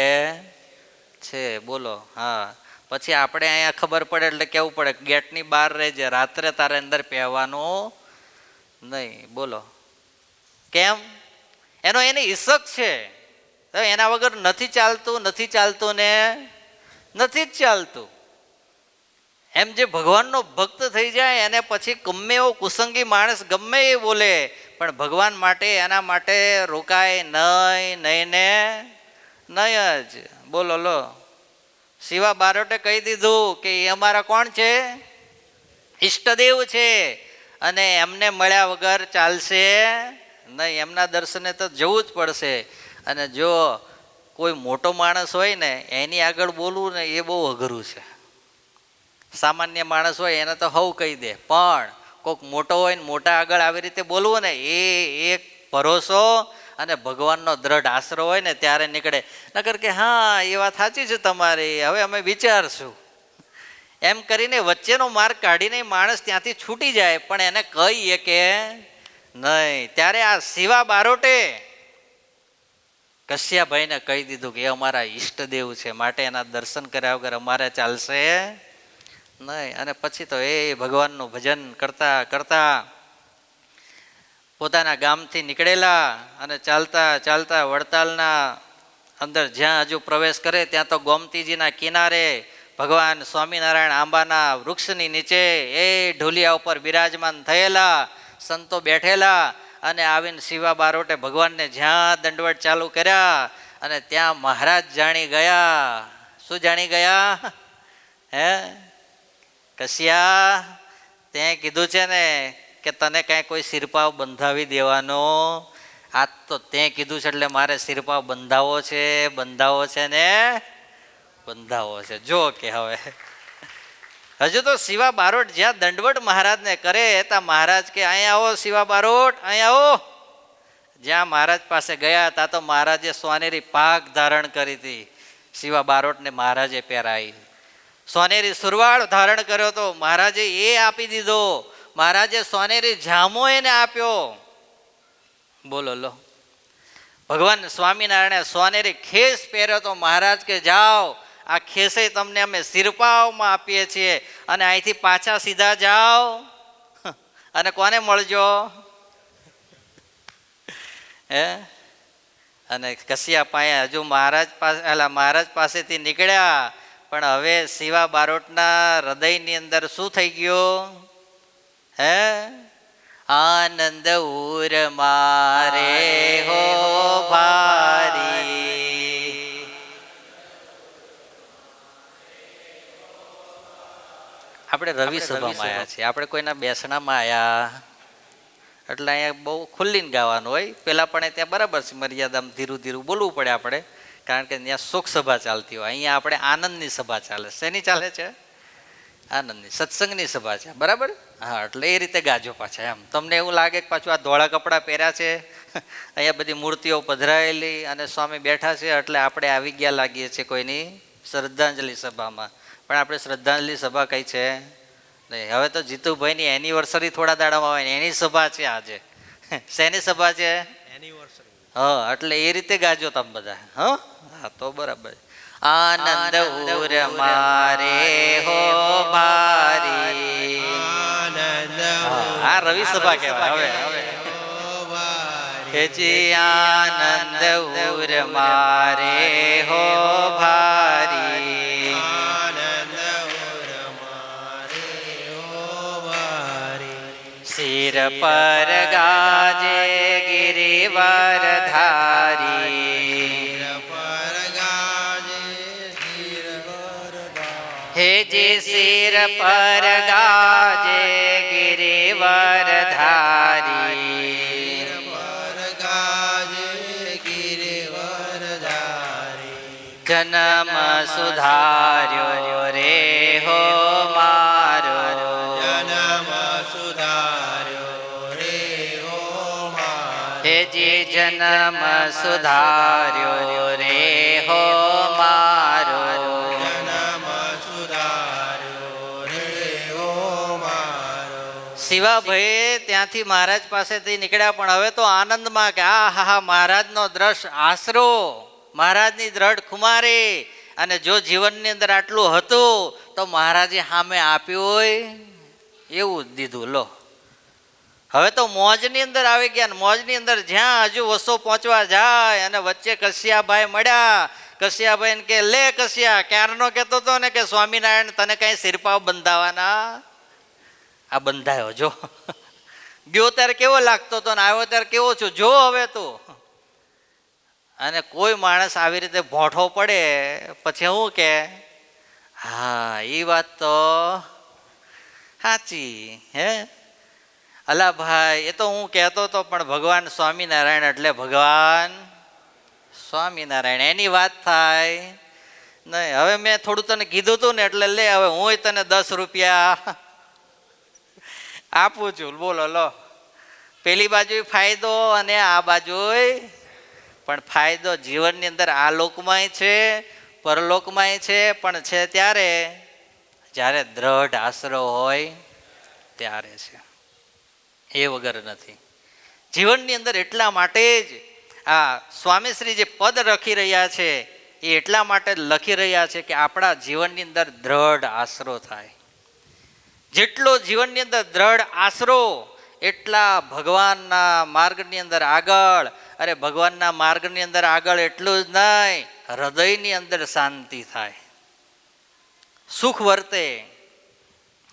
છે. બોલો. હા, પછી આપણે અહીંયા ખબર પડે એટલે કેવું પડે ગેટની બહાર રહેજે, રાત્રે તારે અંદર પહેવાનું નહીં. બોલો. કેમ? એનો એની ઈશક છે. એના વગર નથી ચાલતું ને નથી જ ચાલતું. એમ જે ભગવાનનો ભક્ત થઈ જાય એને પછી ગમે એવો કુસંગી માણસ ગમે એ બોલે પણ ભગવાન માટે એના માટે રોકાય નહીં જ. બોલો લો. શિવા બારોટે કહી દીધું કે એ અમારા કોણ છે? ઈષ્ટદેવ છે અને એમને મળ્યા વગર ચાલશે નહીં. એમના દર્શને તો જવું જ પડશે. અને જો કોઈ મોટો માણસ હોય ને એની આગળ બોલવું ને એ બહુ અઘરું છે. સામાન્ય માણસ હોય એને તો હવ કહી દે, પણ કોઈક મોટો હોય ને મોટા આગળ આવી રીતે બોલવું ને એ એક ભરોસો અને ભગવાનનો દ્રઢ આશરો હોય ને ત્યારે નીકળે. નકર કે હા એ વાત સાચી છે તમારી, હવે અમે વિચારશું એમ કરીને વચ્ચેનો માર્ગ કાઢીને માણસ ત્યાંથી છૂટી જાય, પણ એને કહીએ કે નહીં. ત્યારે આ શિવા બારોટે કશ્યાભાઈને કહી દીધું કે એ અમારા ઈષ્ટદેવ છે, માટે એના દર્શન કર્યા વગર અમારે ચાલશે નહીં. અને પછી તો એ ભગવાનનું ભજન કરતા કરતા પોતાના ગામથી નીકળેલા અને ચાલતા ચાલતા વડતાલના અંદર જ્યાં હજુ પ્રવેશ કરે ત્યાં તો ગોમતીજીના કિનારે ભગવાન સ્વામિનારાયણ આંબાના વૃક્ષની નીચે એ ઢોલિયા ઉપર બિરાજમાન થયેલા સંતો બેઠેલા, અને આવીને શિવા બારોટે ભગવાનને જ્યાં દંડવટ ચાલુ કર્યા અને ત્યાં મહારાજ જાણી ગયા. શું જાણી ગયા? હે કશ્યા, તે કીધું છે ને કે તને કાંઈ કોઈ સિરપાવ બંધાવી દેવાનો, આજ તો તે કીધું છે એટલે મારે સિરપાવ બંધાવો છે, બંધાવો છે ને બંધાવો છે. જો કે હવે હજુ તો શિવા બારોટ જ્યાં દંડવટ મહારાજને કરે ત્યાં મહારાજ કે અહીંયા આવો શિવા બારોટ, અહીંયા આવો. જ્યાં મહારાજ પાસે ગયા હતા તો મહારાજે સોનેરી પાઘ ધારણ કરી હતી, શિવા બારોટને મહારાજે પહેરાવી. સોનેરી સુરવાળ ધારણ કર્યો તો મહારાજે એ આપી દીધો, મહારાજે સોનેરી જામો એને આપ્યો. બોલો લો. ભગવાન સ્વામિનારાયણે સોનેરી ખેસ પહેર્યો તો મહારાજ કે જાઓ આ ખેસે તમને અમે સિરપાવમાં આપીએ છીએ અને અહીંથી પાછા સીધા જાઓ અને કોને મળજો? હે અને કશ્યા પાયા હજુ મહારાજ પાસેથી નીકળ્યા, પણ હવે શિવા બારોટના હૃદયની અંદર શું થઈ ગયું? હે આનંદ ઉર મારે હો ભારી. આપણે રવિ સભામાં આવ્યા છીએ, આપણે કોઈના બેસણામાં આવ્યા એટલે અહીંયા બહુ ખુલ્લીને ગાવાનું હોય. પેલા પણ ત્યાં બરાબર છે મર્યાદામાં ધીરું ધીરું બોલવું પડે આપણે, કારણ કે ત્યાં શોક સભા ચાલતી હોય. અહીંયા આપણે આનંદની સભા ચાલે. શેની ચાલે છે? આનંદની, સત્સંગની સભા છે, બરાબર. હા, એટલે એ રીતે ગાજો પાછા. એમ તમને એવું લાગે કે પાછું આ ધોળા કપડાં પહેર્યા છે, અહીંયા બધી મૂર્તિઓ પધરાયેલી અને સ્વામી બેઠા છે એટલે આપણે આવી ગયા લાગીએ છીએ કોઈની શ્રદ્ધાંજલિ સભામાં. પણ આપણે શ્રદ્ધાંજલિ સભા કઈ છે નહીં. હવે તો જીતુભાઈની એનિવર્સરી થોડા દાડામાં આવે ને એની સભા છે આજે. શેની સભા છે? એનિવર્સરી. હા, એટલે એ રીતે ગાજો તમે બધા. હા તો બરાબર. આનંદ ઉર મારે હો ભારી. આ રવિ સભા કહેવાય. હવે હેજી આનંદ ઉર મારે હો ભારી. સિર પર ગાજે ગિરિવર ધારી. હેજી સિર પર ગાજે ગિરિવર ધારી. જન્મ સુધાર્યો રે હો મારો. હેજી જન્મ સુધાર્યો રે હો મારો. શિવાભાઈ ત્યાંથી મહારાજ પાસેથી નીકળ્યા, પણ હવે તો આનંદમાં કે આ હા મહારાજનો દ્રશ આશરો, મહારાજની દ્રઢ ખુમારી. અને જો જીવનની અંદર આટલું હતું તો મહારાજે સામે આપ્યું હોય એવું દીધું. લો હવે તો મોજની અંદર આવી ગયા. મોજની અંદર જ્યાં હજુ વસો પહોંચવા જાય અને વચ્ચે કશ્યાભાઈ મળ્યા. કશ્યાભાઈ કે લે કશ્યા, ક્યારનો કહેતો હતો ને કે સ્વામિનારાયણ તને કઈ સિરપાવ બંધાવાના, આ બંધાયો જો. ગયો ત્યારે કેવો લાગતો હતો ને આવ્યો ત્યારે કેવો છું જો હવે તું. અને કોઈ માણસ આવી રીતે ભોંઠો પડે પછી શું કે હા એ વાત તો સાચી. હે અલા ભાઈ એ તો હું કહેતો હતો, પણ ભગવાન સ્વામિનારાયણ એટલે ભગવાન સ્વામિનારાયણ એની વાત થાય નહીં, હવે મેં થોડું તને કીધું હતું ને એટલે લે, હવે હું તને 10 રૂપિયા આપું છું. બોલો લો, પેલી બાજુ ફાયદો અને આ બાજુ પણ ફાયદો જીવનની અંદર આ લોકમાંય છે, પરલોકમાંય છે, પણ છે ત્યારે જ્યારે દ્રઢ આશરો હોય ત્યારે છે, એ વગર નથી. જીવનની અંદર એટલા માટે જ આ સ્વામીશ્રી જે પદ લખી રહ્યા છે એ એટલા માટે લખી રહ્યા છે કે આપણા જીવનની અંદર દ્રઢ આશરો થાય. જેટલો જીવનની અંદર દ્રઢ આશરો એટલા ભગવાનના માર્ગની અંદર આગળ. અરે ભગવાનના માર્ગની અંદર આગળ એટલું જ નહીં, હૃદયની અંદર શાંતિ થાય, સુખ વર્તે.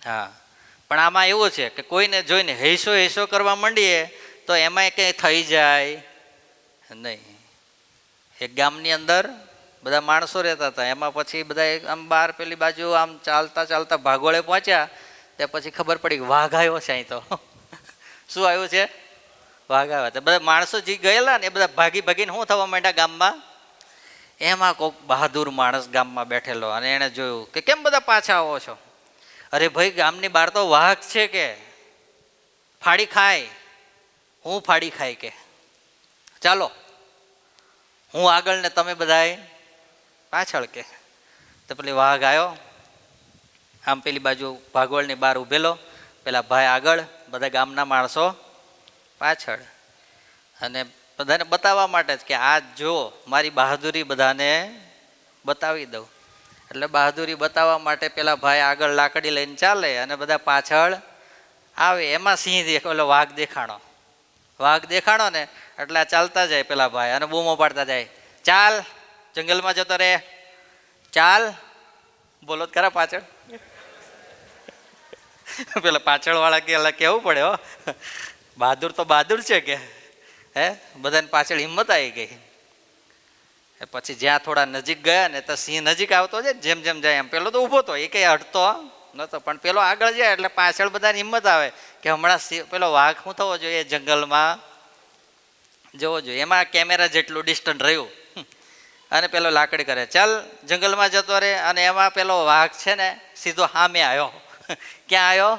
હા, પણ આમાં એવું છે કે કોઈને જોઈને હેસો હેસો કરવા માંડીએ તો એમાંય કંઈ થઈ જાય નહીં. એક ગામની અંદર બધા માણસો રહેતા હતા, એમાં પછી બધા આમ બહાર પેલી બાજુ આમ ચાલતા ચાલતા ભાગોળે પહોંચ્યા, ત્યાં પછી ખબર પડી વાઘ આવ્યો છે. અહીં તો શું આવ્યું છે? વાઘ આવ્યા. તો બધા માણસો જે ગયેલા ને એ બધા ભાગી ભાગીને શું થવા માંડ્યા ગામમાં. એમાં કોઈક બહાદુર માણસ ગામમાં બેઠેલો અને એણે જોયું કે કેમ બધા પાછા આવો છો? અરે ભાઈ, ગામની બહાર તો વાઘ છે કે ફાડી ખાય. હું ફાડી ખાય કે ચાલો હું આગળ ને તમે બધાય પાછળ કે. તો પેલી વાઘ આવ્યો, આમ પેલી બાજુ ભાગવળની બહાર ઊભેલો, પેલા ભાઈ આગળ, બધા ગામના માણસો પાછળ. અને બધાને બતાવવા માટે જ કે આ જો મારી બહાદુરી બધાને બતાવી દઉં. એટલે બહાદુરી બતાવવા માટે પેલા ભાઈ આગળ લાકડી લઈને ચાલે અને બધા પાછળ આવે. એમાં સિંહ ઓલો વાઘ દેખાણો. વાઘ દેખાણો ને એટલે ચાલતા જાય પેલા ભાઈ અને બૂમો પાડતા જાય, ચાલ જંગલમાં જતો રે, ચાલ. બોલો જ ખરા પાછળ. પેલા પાછળ વાળા કે કેવું પડે હો, બહાદુર તો બહાદુર છે કે હે. બધાને પાછળ હિંમત આવી ગઈ. પછી જ્યાં થોડા નજીક ગયા ને તો સિંહ નજીક આવતો જાય, જેમ જેમ જાય એમ. પેલો તો ઊભો તો, એ કઈ હટતો નતો, પણ પેલો આગળ જાય એટલે પાછળ બધાને હિંમત આવે કે હમણાં પેલો વાઘ શું થવો જોઈએ જંગલમાં જવો જોઈએ. એમાં કેમેરા જેટલું ડિસ્ટન્સ રહ્યું અને પેલો લાકડી કરે, ચાલ જંગલમાં જતો રહે. અને એમાં પેલો વાઘ છે ને સીધો સામે આવ્યો. ક્યાં આવ્યો?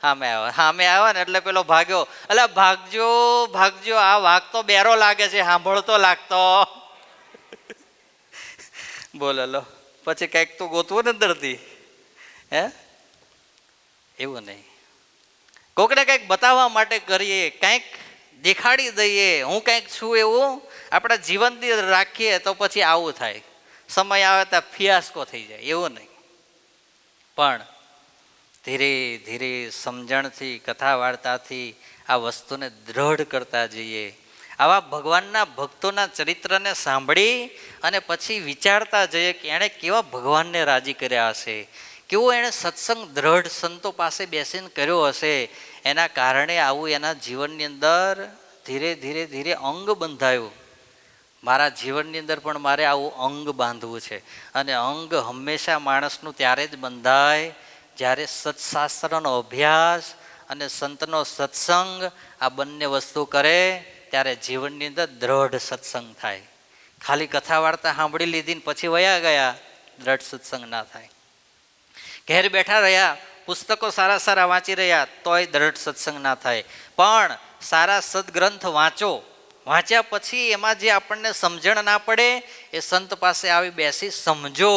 સામે આવ્યો. સામે આવ્યો ને એટલે પેલો ભાગ્યો. એટલે ભાગજો ભાગજો, આ વાઘ તો બેરો લાગે છે, સાંભળતો લાગતો. બોલો લો, પછી કંઈક તો ગોતવું ને અંદરથી હે. એવું નહીં, કોકને કંઈક બતાવવા માટે કરીએ, કંઈક દેખાડી દઈએ હું કંઈક છું એવું આપણા જીવનથી રાખીએ તો પછી આવું થાય. સમય આવે તો ફિયાસ્કો થઈ જાય. એવું નહીં, પણ ધીરે ધીરે સમજણથી, કથા વાર્તાથી આ વસ્તુને દ્રઢ કરતા જઈએ. આવા ભગવાનના ભક્તોના ચરિત્રને સાંભળી અને પછી વિચારતા જઈએ કે એણે કેવા ભગવાનને રાજી કર્યા હશે, કેવો એણે સત્સંગ દ્રઢ સંતો પાસે બેસીને કર્યો હશે. એના કારણે આવું એના જીવનની અંદર ધીરે ધીરે ધીરે અંગ બંધાયું. મારા જીવનની અંદર પણ મારે આવું અંગ બાંધવું છે. અને અંગ હંમેશા માણસનું ત્યારે જ બંધાય જ્યારે સત્શાસ્ત્રનો અભ્યાસ અને સંતનો સત્સંગ આ બંને વસ્તુ કરે, ત્યારે જીવનની અંદર દ્રઢ સત્સંગ થાય. ખાલી કથા વાર્તા સાંભળી લીધી ને પછી વયા ગયા, દ્રઢ સત્સંગ ના થાય. ઘેર બેઠા રહ્યા, પુસ્તકો સારા સારા વાંચી રહ્યા, તોય દ્રઢ સત્સંગ ના થાય. પણ સારા સદગ્રંથ વાંચો, વાંચ્યા પછી એમાં જે આપણને સમજણ ના પડે એ સંત પાસે આવી બેસી સમજો,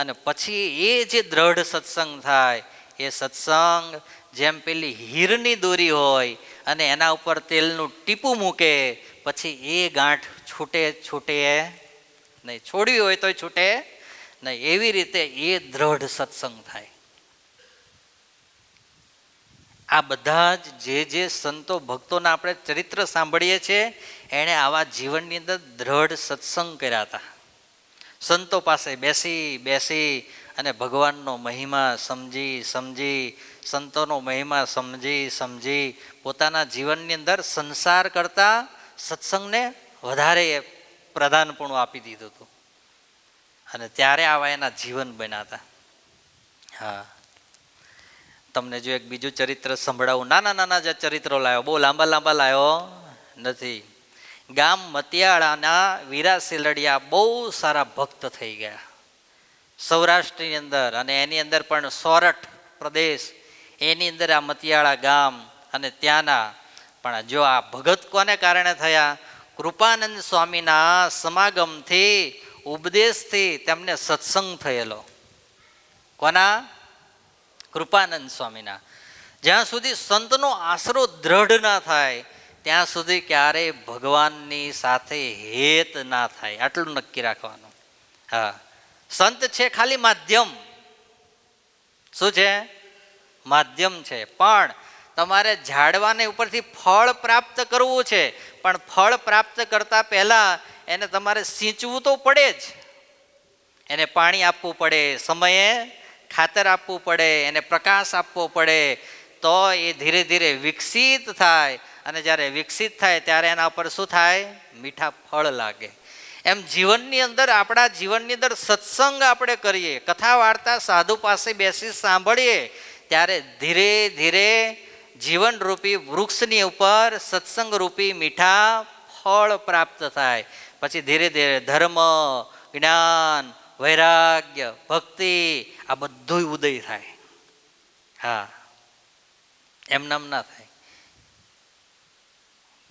અને પછી એ જે દ્રઢ સત્સંગ થાય એ સત્સંગ જેમ પેલી હીરની દોરી હોય અને એના ઉપર તેલનું ટીપું મૂકે, પછી એ ગાંઠ છૂટે નહીં, છોડવી હોય તોય છૂટે નહીં. એવી રીતે એ દ્રઢ સત્સંગ થાય. આ બધા જ જે સંતો ભક્તોના આપણે ચરિત્ર સાંભળીએ છીએ એણે આવા જીવનની અંદર દ્રઢ સત્સંગ કર્યા હતા. સંતો પાસે બેસી અને ભગવાનનો મહિમા સમજી સંતોનો મહિમા સમજી પોતાના જીવનની અંદર સંસાર કરતા સત્સંગને વધારે પ્રધાનપણું આપી દીધું હતું. અને ત્યારે આવા એના જીવન બન્યા હતા. હા, તમને જો એક બીજું ચરિત્ર સંભળાવું. નાના જે ચરિત્રો લાવ્યો, બહુ લાંબા લાવ્યો નથી. ગામ મતિયાળાના વીરા સેલડિયા બહુ સારા ભક્ત થઈ ગયા. સૌરાષ્ટ્રની અંદર અને એની અંદર પણ સોરઠ પ્રદેશ, એની અંદર આ મતિયાળા ગામ અને ત્યાંના પણ જો આ ભગત કોને કારણે થયા? કૃપાનંદ સ્વામીના સમાગમથી, ઉપદેશથી તેમને સત્સંગ થયેલો. કોના? કૃપાનંદ સ્વામીના. જ્યાં સુધી સંતનો આશરો દ્રઢ ના થાય ત્યાં સુધી ક્યારેય ભગવાનની સાથે હેત ના થાય. આટલું નક્કી રાખવાનું. હા, સંત છે ખાલી માધ્યમ. શું છે? માધ્યમ છે. પણ તમારે ઝાડવાને ઉપરથી ફળ પ્રાપ્ત કરવું છે, પણ ફળ પ્રાપ્ત કરતા પહેલા એને તમારે સિંચવું તો પડે જ. એને પાણી આપવું પડે, સમયે ખાતર આપવું પડે, એને પ્રકાશ આપવો પડે, તો એ ધીરે ધીરે વિકસિત થાય. અને જ્યારે વિકસિત થાય ત્યારે એના ઉપર શું થાય? મીઠા ફળ લાગે. એમ જીવનની અંદર, આપણા જીવનની અંદર સત્સંગ આપણે કરીએ, કથા વાર્તા સાધુ પાસે બેસી સાંભળીએ, ત્યારે ધીરે ધીરે જીવનરૂપી વૃક્ષની ઉપર સત્સંગરૂપી મીઠા ફળ પ્રાપ્ત થાય. પછી ધીરે ધીરે ધર્મ, જ્ઞાન, વૈરાગ્ય, ભક્તિ આ બધું ઉદય થાય. હા, એમનામ ના થાય.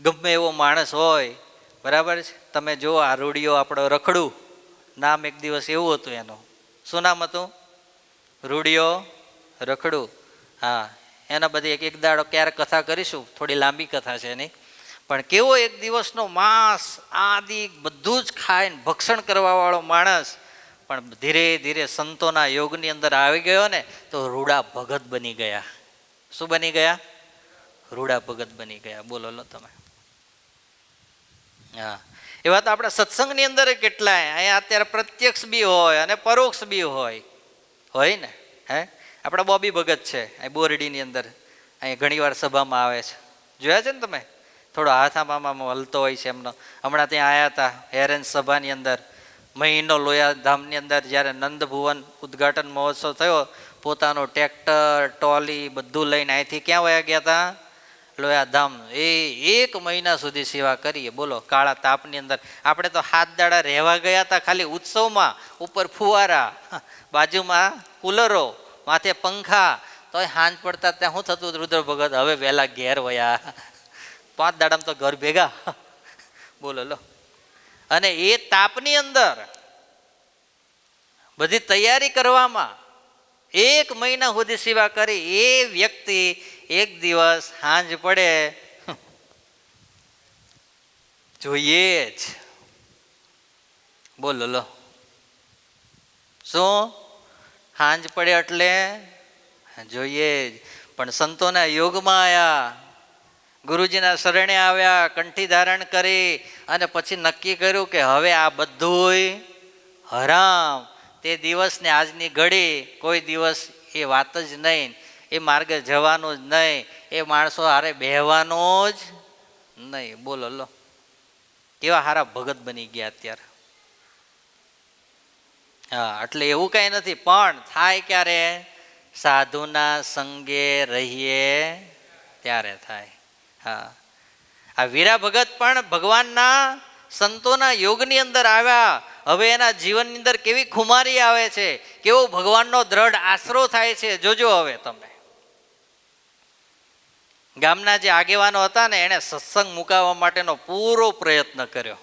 ગમે એવો માણસ હોય, બરાબર છે, તમે જો આ રૂડિયો આપણો રખડું, નામ એક દિવસ એવું હતું એનું. શું નામ હતું? રૂડિયો રખડું. હા, એના બધી એક દાડો ક્યારેક કથા કરીશું, થોડી લાંબી કથા છે એની. પણ કેવો એક દિવસનો માંસ આદિ બધું જ ખાઈને ભક્ષણ કરવાવાળો માણસ, પણ ધીરે ધીરે સંતોના યોગની અંદર આવી ગયો ને તો રૂડા ભગત બની ગયા. શું બની ગયા? રૂડા ભગત બની ગયા. બોલો લો તમે. હા, એવા તો આપણા સત્સંગની અંદર કેટલાય અહીંયા અત્યારે પ્રત્યક્ષ બી હોય અને પરોક્ષ બી હોય ને. હે, આપણા બોબી ભગત છે અહીં બોરડીની અંદર, અહીં ઘણી વાર સભામાં આવે છે. જોયા છે ને તમે? થોડો હાથ આમાં હલતો હોય છે એમનો. હમણાં ત્યાં આવ્યા હતા હેરેન સભાની અંદર, મહિનો લોયા ધામની અંદર જ્યારે નંદ ભુવન ઉદ્ઘાટન મહોત્સવ થયો, પોતાનું ટ્રેક્ટર, ટોલી બધું લઈને અહીંથી ક્યાં વયા ગયા હતા? લોયાધામ. એક મહિના સુધી સેવા કરીએ. બોલો, કાળા તાપની અંદર. આપણે તો 7 દાડા રહેવા ગયા હતા ખાલી ઉત્સવમાં. ઉપર ફુવારા, બાજુમાં કુલરો, માથે પંખા, તોય હાંજ પડતા ત્યાં શું થતું? રુદ્ર ભગત હવે વહેલા ઘેર વયા. 5 દાડામાં તો ઘર ભેગા. બોલો લો. અને એ તાપની અંદર બધી તૈયારી કરવામાં 1 મહિના સુધી સેવા કરી. એ વ્યક્તિ એક દિવસ સાંજ પડે જોઈએ જ. બોલો લો. શું? સાંજ પડે એટલે જોઈએ જ. પણ સંતોના યોગમાં આવ્યા, ગુરુજીના શરણે આવ્યા, કંઠી ધારણ કરી અને પછી નક્કી કર્યું કે હવે આ બધુંય હરામ. તે દિવસને આજની ઘડી કોઈ દિવસ એ વાત જ નહીં, એ માર્ગે જવાનું જ નહીં, એ માણસો હારે બેહવાનું જ નહીં. બોલો લો, કેવા હારા ભગત બની ગયા અત્યારે. હા, એટલે એવું કઈ નથી, પણ થાય ક્યારે? સાધુના સંગે રહીએ ત્યારે થાય. હા, આ વીરા ભગત પણ ભગવાનના સંતોના યોગની અંદર આવ્યા. હવે એના જીવનની અંદર કેવી ખુમારી આવે છે, કેવો ભગવાનનો દ્રઢ આશરો થાય છે. જોજો હવે તમે. ગામના જે આગેવાનો હતા ને, એને સત્સંગ મુકાવવા માટેનો પૂરો પ્રયત્ન કર્યો.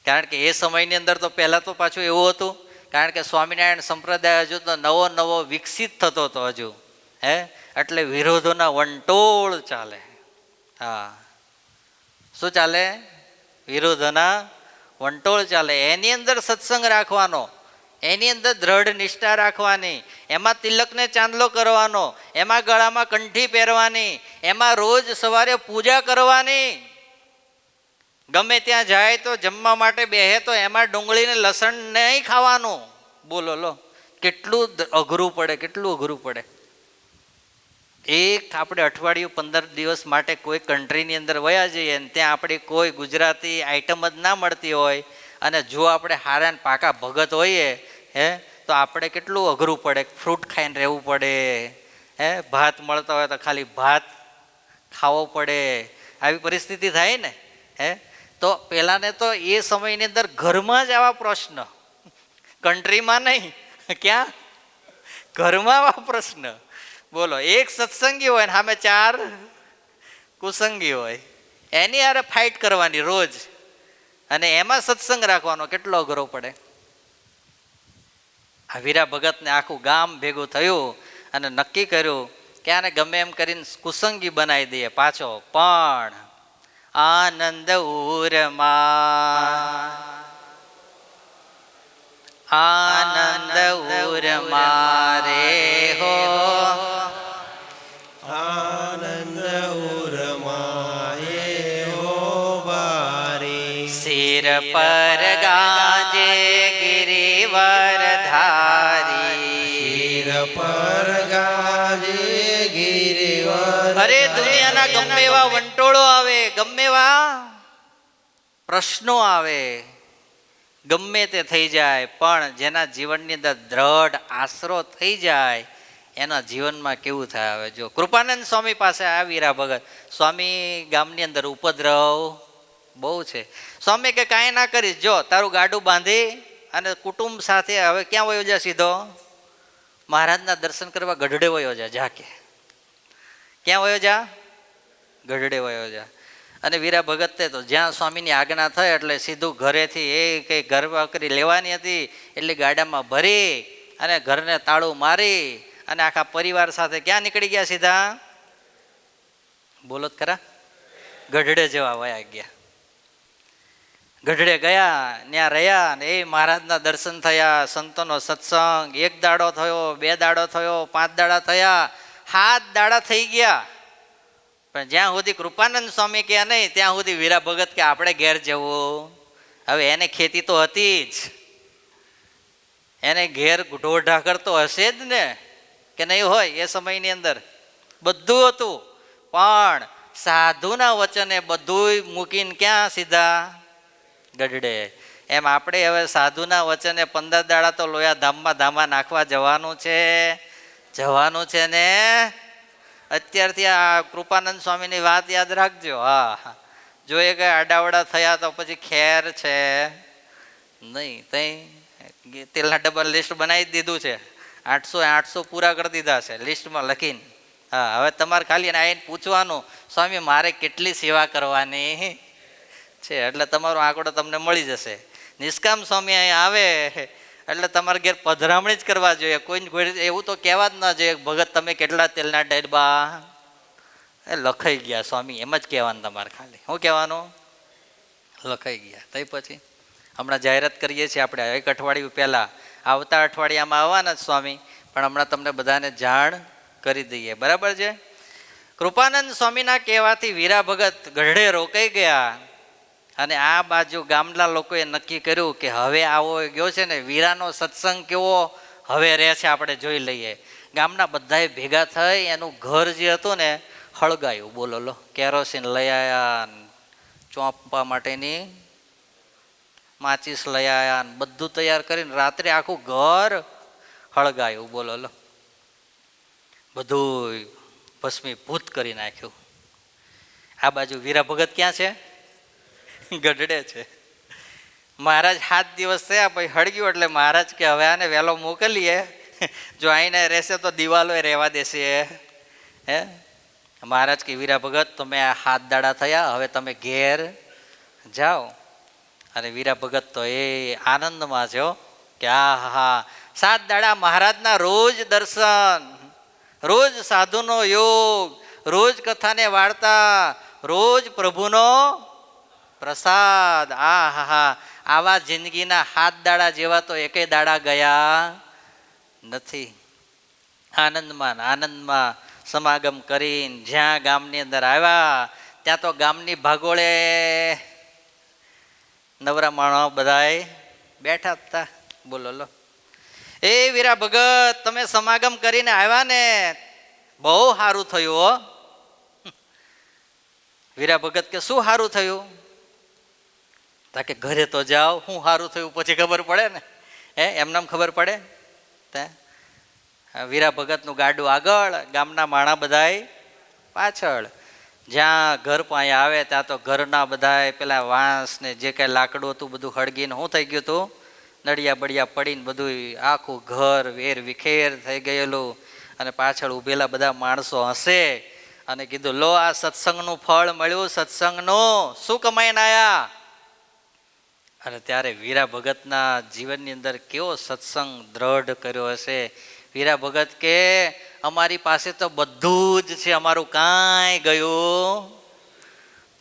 કારણ કે એ સમયની અંદર તો પહેલા તો પાછું એવું હતું, કારણ કે સ્વામિનારાયણ સંપ્રદાય હજુ તો નવો નવો વિકસિત થતો હતો હજુ. એટલે વિરોધોના વંટોળ ચાલે. હા, શું ચાલે? વિરોધોના વંટોળ ચાલે. એની અંદર સત્સંગ રાખવાનો, એની અંદર દ્રઢ નિષ્ઠા રાખવાની, એમાં તિલકને ચાંદલો કરવાનો, એમાં ગળામાં કંઠી પહેરવાની, એમાં રોજ સવારે પૂજા કરવાની. ગમે ત્યાં જાય તો જમવા માટે બેહે તો એમાં ડુંગળીને લસણ નહીં ખાવાનું. બોલો લો, કેટલું અઘરું પડે, કેટલું અઘરું પડે. એક આપણે અઠવાડિયું 15 દિવસ માટે કોઈ કન્ટ્રીની અંદર વયા જઈએ ને ત્યાં આપણી કોઈ ગુજરાતી આઈટમ જ ના મળતી હોય, અને જો આપણે હારા ને પાકા ભગત હોઈએ તો આપણે કેટલું અઘરું પડે. ફ્રૂટ ખાઈને રહેવું પડે, ભાત મળતા હોય તો ખાલી ભાત ખાવો પડે. આવી પરિસ્થિતિ થાય ને. તો પહેલાંને તો એ સમયની અંદર ઘરમાં જ આવા પ્રશ્ન, કન્ટ્રીમાં નહીં, ક્યાં? ઘરમાં આવા પ્રશ્ન. બોલો, એક સત્સંગી હોય ને સામે 4 કુસંગી હોય, એની હારે ફાઇટ કરવાની રોજ, અને એમાં સત્સંગ રાખવાનો કેટલો અઘરો પડે. આ વીરા ભગતને આખું ગામ ભેગું થયું અને નક્કી કર્યું કે આને ગમે એમ કરીને કુસંગી બનાવી દઈએ પાછો. પણ આનંદ ઉરમાં, આનંદ ઉરમાં રે હો, આનંદ ઉરમાએ હો બારી. સિર પર ગાજે ગિરિવર ધારી, શિર પર ગાજે ગિરિવર. અરે દુનિયાના ગમે એવા વંટોળો આવે, ગમે એવા પ્રશ્નો આવે, ગમે તે થઈ જાય, પણ જેના જીવનની અંદર દ્રઢ આશરો થઈ જાય એના જીવનમાં કેવું થાય. હવે જો કૃપાનંદ સ્વામી પાસે આ વીરા ભગત સ્વામી, ગામની અંદર ઉપદ્રવ બહુ છે. સ્વામી કે કાંઈ ના કરીશ, જો તારું ગાડું બાંધી અને કુટુંબ સાથે હવે ક્યાં વયો જા, સીધો મહારાજના દર્શન કરવા ગઢડે વયો જા. જા કે ક્યાં વયો જા? ગઢડે વયો જા. અને વીરા ભગતે તો જ્યાં સ્વામીની આજ્ઞા થઈ એટલે સીધું ઘરેથી, એ કંઈ ઘર વાકરી લેવાની હતી એટલે ગાડામાં ભરી અને ઘરને તાળું મારી અને આખા પરિવાર સાથે ક્યાં નીકળી ગયા? સીધા બોલો જ ખરા, ગઢડે જેવા વયા ગયા. ગઢડે ગયા, ત્યાં રહ્યા ને એ મહારાજના દર્શન થયા, સંતોનો સત્સંગ. 1 દાડો થયો, 2 દાડો થયો, 5 દાડા થયા, 7 દાડા થઈ ગયા. પણ જ્યાં સુધી કૃપાનંદ સ્વામી કે નહીં ત્યાં સુધી વીરા ભગત કે આપણે ઘેર જવું. હવે એને ખેતી તો હતી જ, એને ઘેર ઢોર ઢાકર તો હશે જ ને, કે નહીં હોય? એ સમયની અંદર બધું હતું, પણ સાધુના વચને બધું મૂકીને ક્યાં? સીધા ગઢડે. એમ આપણે હવે સાધુના વચને 15 દાડા તો લોયા ધામમાં ધામા નાખવા જવાનું છે, જવાનું છે ને. અત્યારથી આ કૃપાનંદ સ્વામીની વાત યાદ રાખજો. હા, જો એ કઈ આડાવડા થયા તો પછી ખેર છે નહીં. તઈ તેલના ડબ્બા લિસ્ટ બનાવી દીધું છે, 800 પૂરા કરી દીધા છે લિસ્ટમાં લખીને. હા, હવે તમારે ખાલી આવીને પૂછવાનું, સ્વામી મારે કેટલી સેવા કરવાની છે, એટલે તમારો આંકડો તમને મળી જશે. નિષ્કામ સ્વામી અહીં આવે એટલે તમારે ઘેર પધરામણી જ કરવા જોઈએ. કોઈ એવું તો કહેવા જ ના જોઈએ ભગત તમે કેટલા તેલના ડબ્બા લખાઈ ગયા સ્વામી, એમ જ કહેવાનું તમારે. ખાલી શું કહેવાનું? લખાઈ ગયા. તઈ પછી હમણાં જાહેરાત કરીએ છીએ આપણે 1 અઠવાડિયું પહેલાં, આવતા અઠવાડિયામાં આવવાના જ સ્વામી, પણ હમણાં તમને બધાને જાણ કરી દઈએ. બરાબર છે? કૃપાનંદ સ્વામીના કહેવાથી વીરા ભગત ગઢડે રોકાઈ ગયા અને આ બાજુ ગામના લોકોએ નક્કી કર્યું કે હવે આવો ગયો છે ને વીરાનો સત્સંગ કેવો હવે રહે છે આપણે જોઈ લઈએ. ગામના બધાએ ભેગા થઈ એનું ઘર જે હતું ને હળગાયું. બોલો લો, કેરોસીન લઈ આવ્યા, ચોંપવા માટેની માચીસ લઈ આવ્યા, બધું તૈયાર કરીને રાત્રે આખું ઘર હળગાયું. બોલો લો, બધું ભસ્મીભૂત કરી નાખ્યું. આ બાજુ વીરા ભગત ક્યાં છે? ગઢડે છે. મહારાજ 7 દિવસ થયા પછી હળગ્યું એટલે મહારાજ કે હવે આને વહેલો મોકલીએ, જો આઈને રહેશે તો દિવાલો રહેવા દેશે. હે મહારાજ કે વીરા ભગત તમે આ 7 દાડા થયા, હવે તમે ઘેર જાઓ. અને વીરા ભગત તો એ આનંદમાં છે કે આ હા 7 દાડા મહારાજના રોજ દર્શન, રોજ સાધુનો યોગ, રોજ કથાને વાર્તા, રોજ પ્રભુનો પ્રસાદ. આ હા, આવા જિંદગીના 7 દાડા જેવા તો એકેય દાડા ગયા નથી. આનંદમાં આનંદમાં સમાગમ કરીને જ્યાં ગામની અંદર આવ્યા ત્યાં તો ગામની ભાગોળે નવરા માણો બધાય બેઠા હતા. બોલો લો, એ વીરા ભગત તમે સમાગમ કરીને આવ્યા ને બહુ સારું થયું હો. વીરા ભગત કે શું સારું થયું? કે ઘરે તો જાઓ, શું સારું થયું પછી ખબર પડે ને. એમનામ ખબર પડે? વીરા ભગતનું ગાડું આગળ, ગામના માણા બધાય પાછળ. જ્યાં ઘર પાસે આવે ત્યાં તો ઘરના બધાય પેલા વાંસ ને જે કાંઈ લાકડું હતું બધું હળગીને શું થઈ ગયું હતું? નડિયા બળિયા પડીને બધું આખું ઘર વેર વિખેર થઈ ગયેલું, અને પાછળ ઊભેલા બધા માણસો હસે અને કીધું, લો આ સત્સંગનું ફળ મળ્યું, સત્સંગનું શું કમાઈને આયા? અને ત્યારે વીરા ભગતના જીવનની અંદર કેવો સત્સંગ દ્રઢ કર્યો હશે. વીરા ભગત કે અમારી પાસે તો બધું જ છે, અમારું કાંઈ ગયું.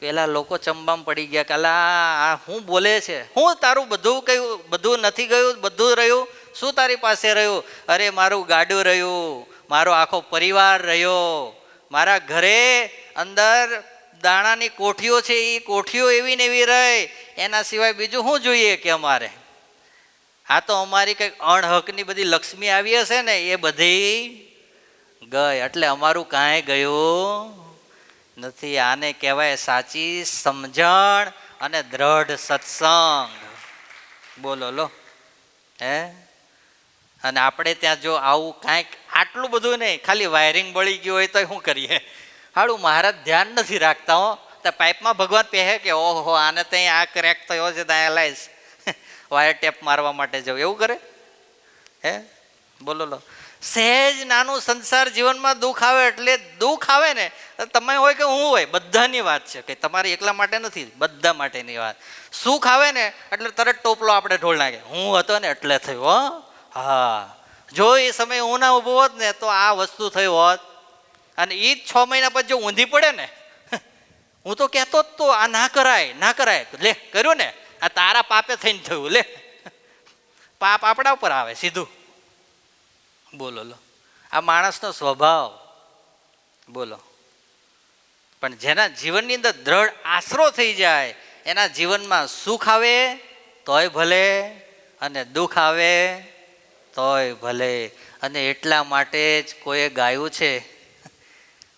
પેલા લોકો ચંબામાં પડી ગયા, કાલા આ શું બોલે છે, હું તારું બધું કયું, બધું નથી ગયું, બધું રહ્યું, શું તારી પાસે રહ્યું? અરે મારું ગાડું રહ્યું, મારો આખો પરિવાર રહ્યો, મારા ઘરે અંદર દાણાની કોઠીઓ છે, એ કોઠીઓ એવી ને એવી રહી, એના સિવાય બીજું શું જોઈએ કે અમારે? આ તો અમારી કંઈક અણહકની બધી લક્ષ્મી આવી હશે ને, એ બધી ગઈ, એટલે અમારું કાંઈ ગયું નથી. આને કહેવાય સાચી સમજણ અને દ્રઢ સત્સંગ. બોલો લો હે. અને આપણે ત્યાં જો આવું કાંઈક આટલું બધું નહીં, ખાલી વાયરિંગ બળી ગયું હોય તો શું કરીએ? હાડું મહારાજ ધ્યાન નથી રાખતા હો. તો પાઇપમાં ભગવાન પહેે કે ઓહો આને ત્યાં આ ક્રેક થયો છે, ત્યાં લાઈશ વાયર ટેપ મારવા માટે જાવ, એવું કરે હે? બોલો લો. સહેજ નાનું સંસાર જીવનમાં દુઃખ આવે એટલે દુઃખ આવે ને, તમે હોય કે હું હોય, બધાની વાત છે, કે તમારે એકલા માટે નથી, બધા માટેની વાત. સુખ આવે ને એટલે તરત ટોપલો આપણે ઢોળ નાખે, હું હતો ને એટલે થયું. હો હા, જો એ સમયે હું ના ઊભો હોત ને તો આ વસ્તુ થઈ હોત. અને એ જ 6 મહિના પછી જો ઊંધી પડે ને, હું તો કહેતો જ તો આ ના કરાય, ના કરાય, લે કર્યું ને, આ તારા પાપે થઈને થયું, લે પાપ આપણા ઉપર આવે સીધું. બોલો લો, આ માણસનો સ્વભાવ. બોલો. પણ જેના જીવનની અંદર દ્રઢ આશરો થઈ જાય, એના જીવનમાં સુખ આવે તોય ભલે અને દુઃખ આવે તોય ભલે. અને એટલા માટે જ કોઈએ ગાયું છે,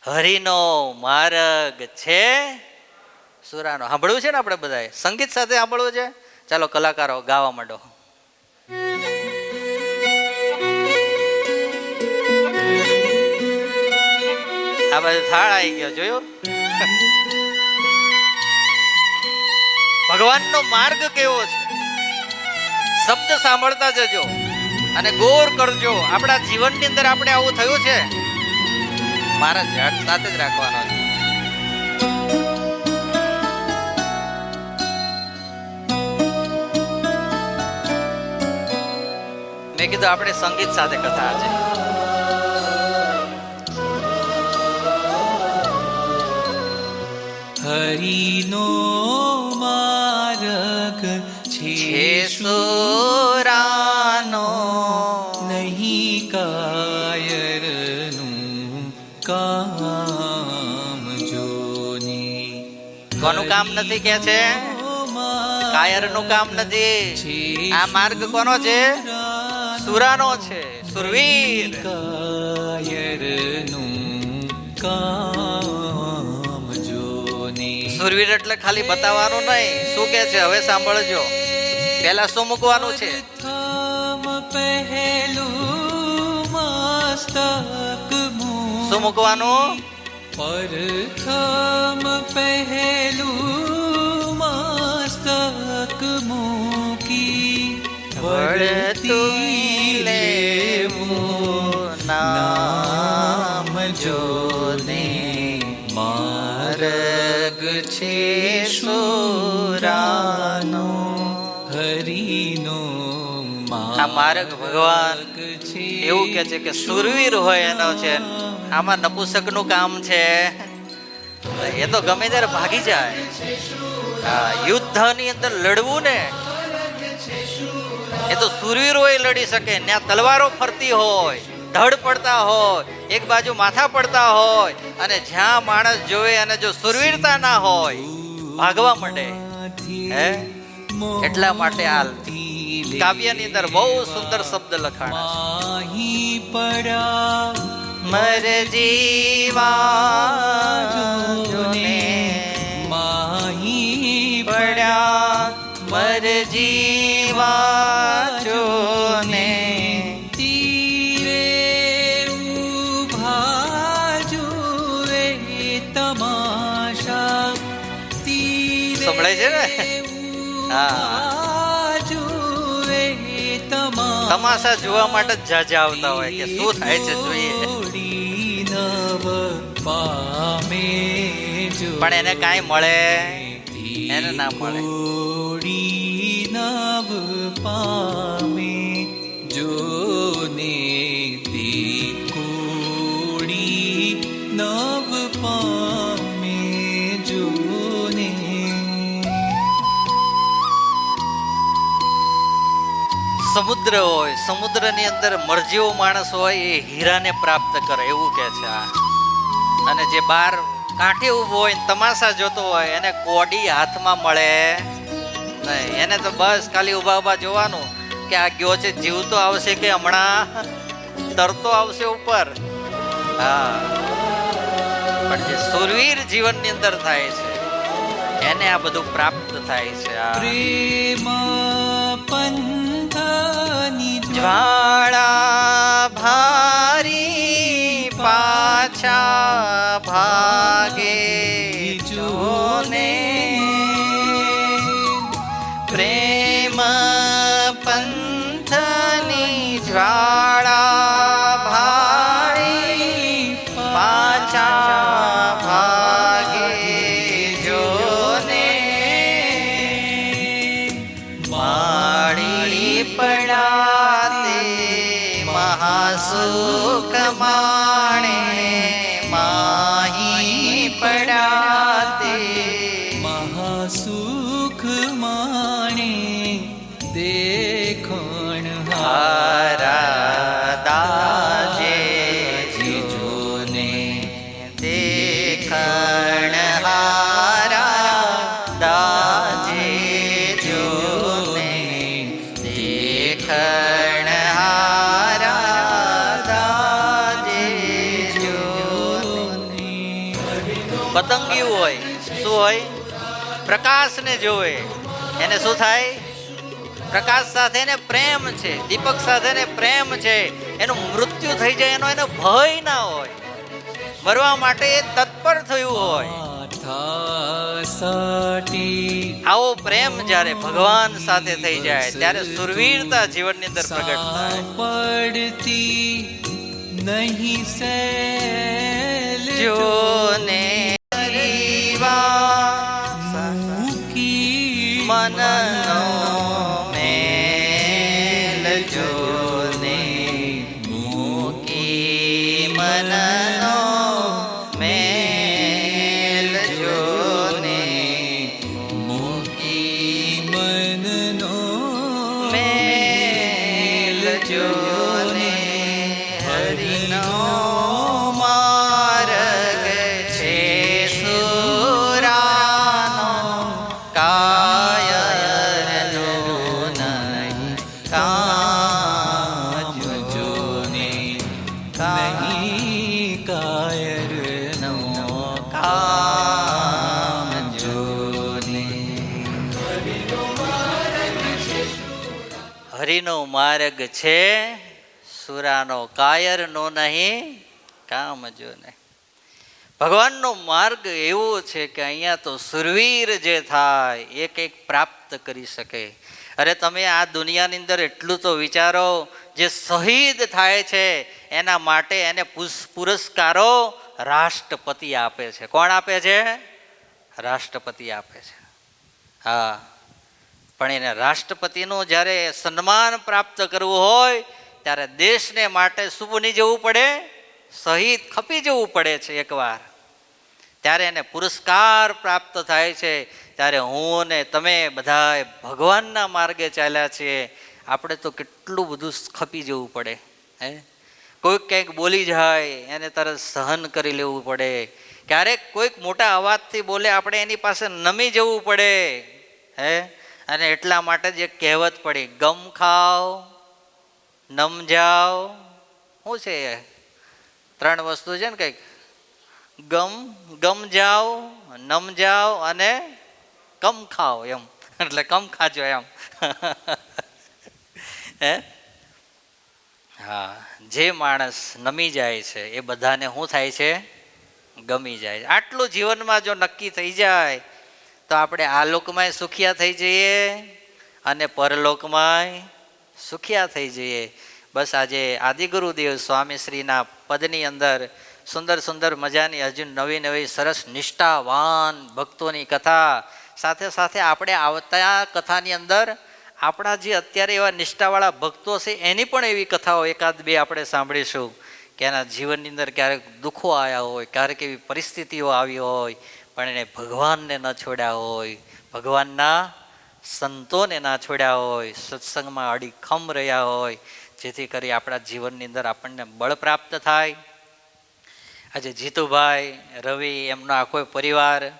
હરિનો માર્ગ છે સુરાનો. સાંભળવું છે ને આપણે બધાએ, સંગીત સાથે સાંભળવું છે. ચાલો કલાકારો ગાવા માંડો. આ બાજુ થાળ આવી ગયો, જોયું? ભગવાનનો માર્ગ કેવો છે, શબ્દ સાંભળતા જજો અને ગોર કરજો. આપણા જીવનની અંદર આપણે આવું થયું છે, મારા ઝાડ સાથે જ રાખવાનો છે. મેં કીધું આપણે સંગીત સાથે કથા છે. હરિનો માર્ગ છે સુરાનો, નહીં કાયરનું કામ જોની. કોનું કામ નથી કે છે? કાયરનું કામ નથી. આ માર્ગ કોનો છે? સુરાનો છે, સુરવીર. કાયરનું કામ જોની. સુરવીર એટલે ખાલી બતાવવાનું નહીં. શું કે છે હવે સાંભળજો. પહેલા શું મૂકવાનું છે? શું મૂકવાનું? પ્રથમ પહેલું મસ્તક મૂકી વળતી લેવું નામ જોને. માર્ગ છે સુરાનો, હરિનો આ માર્ગ ભગવાન એવું કે છે કે સુરવીર હોય એનો છે. આમાં નપુસકનું કામ છે, એ તો ગમે ત્યારે ભાગી જાય. યુદ્ધની અંદર લડવું ને એ તો સુરવીર હોય લડી શકે. ત્યાં તલવારો ફરતી હોય, ધડ પડતા હોય, એક બાજુ માથા પડતા હોય, અને જ્યાં માણસ જોવે અને જો સુરવીરતા ના હોય ભાગવા માંડે. હે એટલા માટે આ કાવ્યની અંદર બહુ સુંદર શબ્દ લખાણા છે. મર જીવાને માહી પડ્યા, મર જીવાને તીરે ઉભા જુએ તમાશા. સંભળાય છે ને? હા, જુએ તમાશા જોવા માટે જ જાજા આવતા હોય કે શું થાય છે જોઈએ, નવ પામે જો પણ એને કાંઈ મળે એને ના મળે. કોડી નવ પામે જો ને તે કોડી નવ પામે જો ને. સમુદ્ર હોય, સમુદ્રની અંદર મરજીવો માણસ હોય એ હીરાને પ્રાપ્ત કરે એવું કે છે આ. અને જે બાર કાંઠે ઊભો હોય ને તમાશા જોતો હોય એને કોડી હાથમાં મળે નહીં. એને તો બસ ખાલી ઊભા ઊભા જોવાનું કે આ ગયો છે, જીવતો આવશે કે હમણાં તરતો આવશે ઉપર. હા, પણ જે સુરવીર જીવનની અંદર થાય છે એને આ બધું પ્રાપ્ત થાય છે. પ્રેમ પંથની જ્વાળા ભારી પાછા ભાગે જોને, પ્રેમ પંથની જ્વાળા ભારી પાછા ભાગે જોને, માડી પડાતે મહાસુખ માણે, માહી પડાતે મહાસુખ માણે દેખણ હારા દાજે જોને, દેખણ હારા દાજે જોને, દેખણ હારા દાજે જોને. પતંગિયું હોય શું હોય? પ્રકાશને જોવે એને શું થાય? પ્રકાશ સાથે એને પ્રેમ છે, દીપક સાથે એને પ્રેમ છે. એનું મૃત્યુ થઈ જાય એનો એને ભય ના હોય, મરવા માટે એ તત્પર થયું હોય. આવો પ્રેમ જ્યારે ભગવાન સાથે થઈ જાય ત્યારે સુરવીરતા જીવનની અંદર પ્રગટ થાય. પડતી નહીં સેલ જોને મનનો મેલ જોને, મૂકી મનનો મેલ જોને, મૂકી મનનો મેલ જોને, હરિનો માર્ગ છે સુરાનો, કાયરનો નહીં કામ જોને, નહીં કાયરનો કામ જોને. હરિનો માર્ગ છે સુરાનો, કાયરનો નહીં કામ જોને. ભગવાનનો માર્ગ એવો છે કે અહીંયા તો સુરવીર જે થાય એ કંઈક પ્રાપ્ત કરી શકે. અરે તમે આ દુનિયાની અંદર એટલું તો વિચારો, જે શહીદ થાય છે એના માટે એને પુરસ્કારો રાષ્ટ્રપતિ આપે છે. કોણ આપે છે? રાષ્ટ્રપતિ આપે છે. હા, પણ એને રાષ્ટ્રપતિનું જ્યારે સન્માન પ્રાપ્ત કરવું હોય ત્યારે દેશને માટે શું બની જવું પડે? શહીદ ખપી જવું પડે છે એકવાર. ત્યારે એને પુરસ્કાર પ્રાપ્ત થાય છે. ત્યારે હું ને તમે બધા ભગવાનના માર્ગે ચાલ્યા છીએ, આપણે તો કેટલું બધું ખપી જવું પડે. હે, કોઈક કંઈક બોલી જાય એને તરત સહન કરી લેવું પડે. ક્યારેક કોઈક મોટા અવાજથી બોલે આપણે એની પાસે નમી જવું પડે. હે, અને એટલા માટે જ એક કહેવત પડી, ગમ ખાઓ નમ જાઓ. શું છે એ? 3 વસ્તુ છે ને કંઈક, ગમ જાઓ, નમ જાઓ અને કમ ખાઓ, એમ. એટલે કમ ખાજો એમ. હે, હા, જે માણસ નમી જાય છે એ બધાને શું થાય છે? ગમી જાય છે. આટલું જીવનમાં જો નક્કી થઈ જાય તો આપણે આ લોકમાંય સુખિયા થઈ જઈએ અને પરલોકમાંય સુખિયા થઈ જઈએ. બસ આજે આદિગુરુદેવ સ્વામીશ્રીના પદની અંદર સુંદર સુંદર મજાની હજુ નવી નવી સરસ નિષ્ઠાવાન ભક્તોની કથા, સાથે સાથે આપણે આવતા કથાની અંદર આપણા જે અત્યારે એવા નિષ્ઠાવાળા ભક્તો છે એની પણ એવી કથાઓ એકાદ બે આપણે સાંભળીશું કે એના જીવનની અંદર ક્યારેક દુઃખો આવ્યા હોય, ક્યારેક એવી પરિસ્થિતિઓ આવી હોય, પણ એને ભગવાનને ન છોડ્યા હોય, ભગવાનના સંતોને ના છોડ્યા હોય, સત્સંગમાં અડીખમ રહ્યા હોય, જેથી કરી આપણા જીવનની અંદર આપણને બળ પ્રાપ્ત થાય. આજે જીતુભાઈ, રવિ, એમનો આખો પરિવાર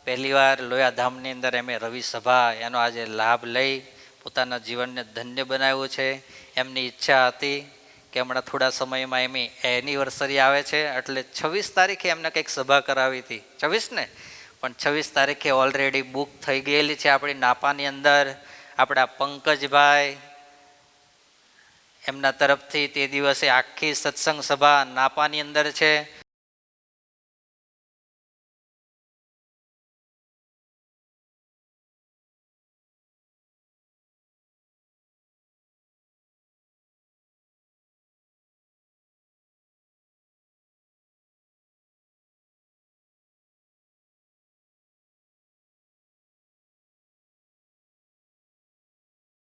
પહેલીવાર લોયાધામની અંદર એમે રવિ સભા એનો આજે લાભ લઈ પોતાના જીવનને ધન્ય બનાવ્યું છે. એમની ઈચ્છા હતી કે હમણાં થોડા સમયમાં એમની એનિવર્સરી આવે છે, એટલે 26 તારીખે એમને કંઈક સભા કરાવી હતી, 26 ને, પણ 26 તારીખે ઓલરેડી બુક થઈ ગયેલી છે આપણી નાપાની અંદર. આપણા પંકજભાઈ એમના તરફથી તે દિવસે આખી સત્સંગ સભા નાપાની અંદર છે.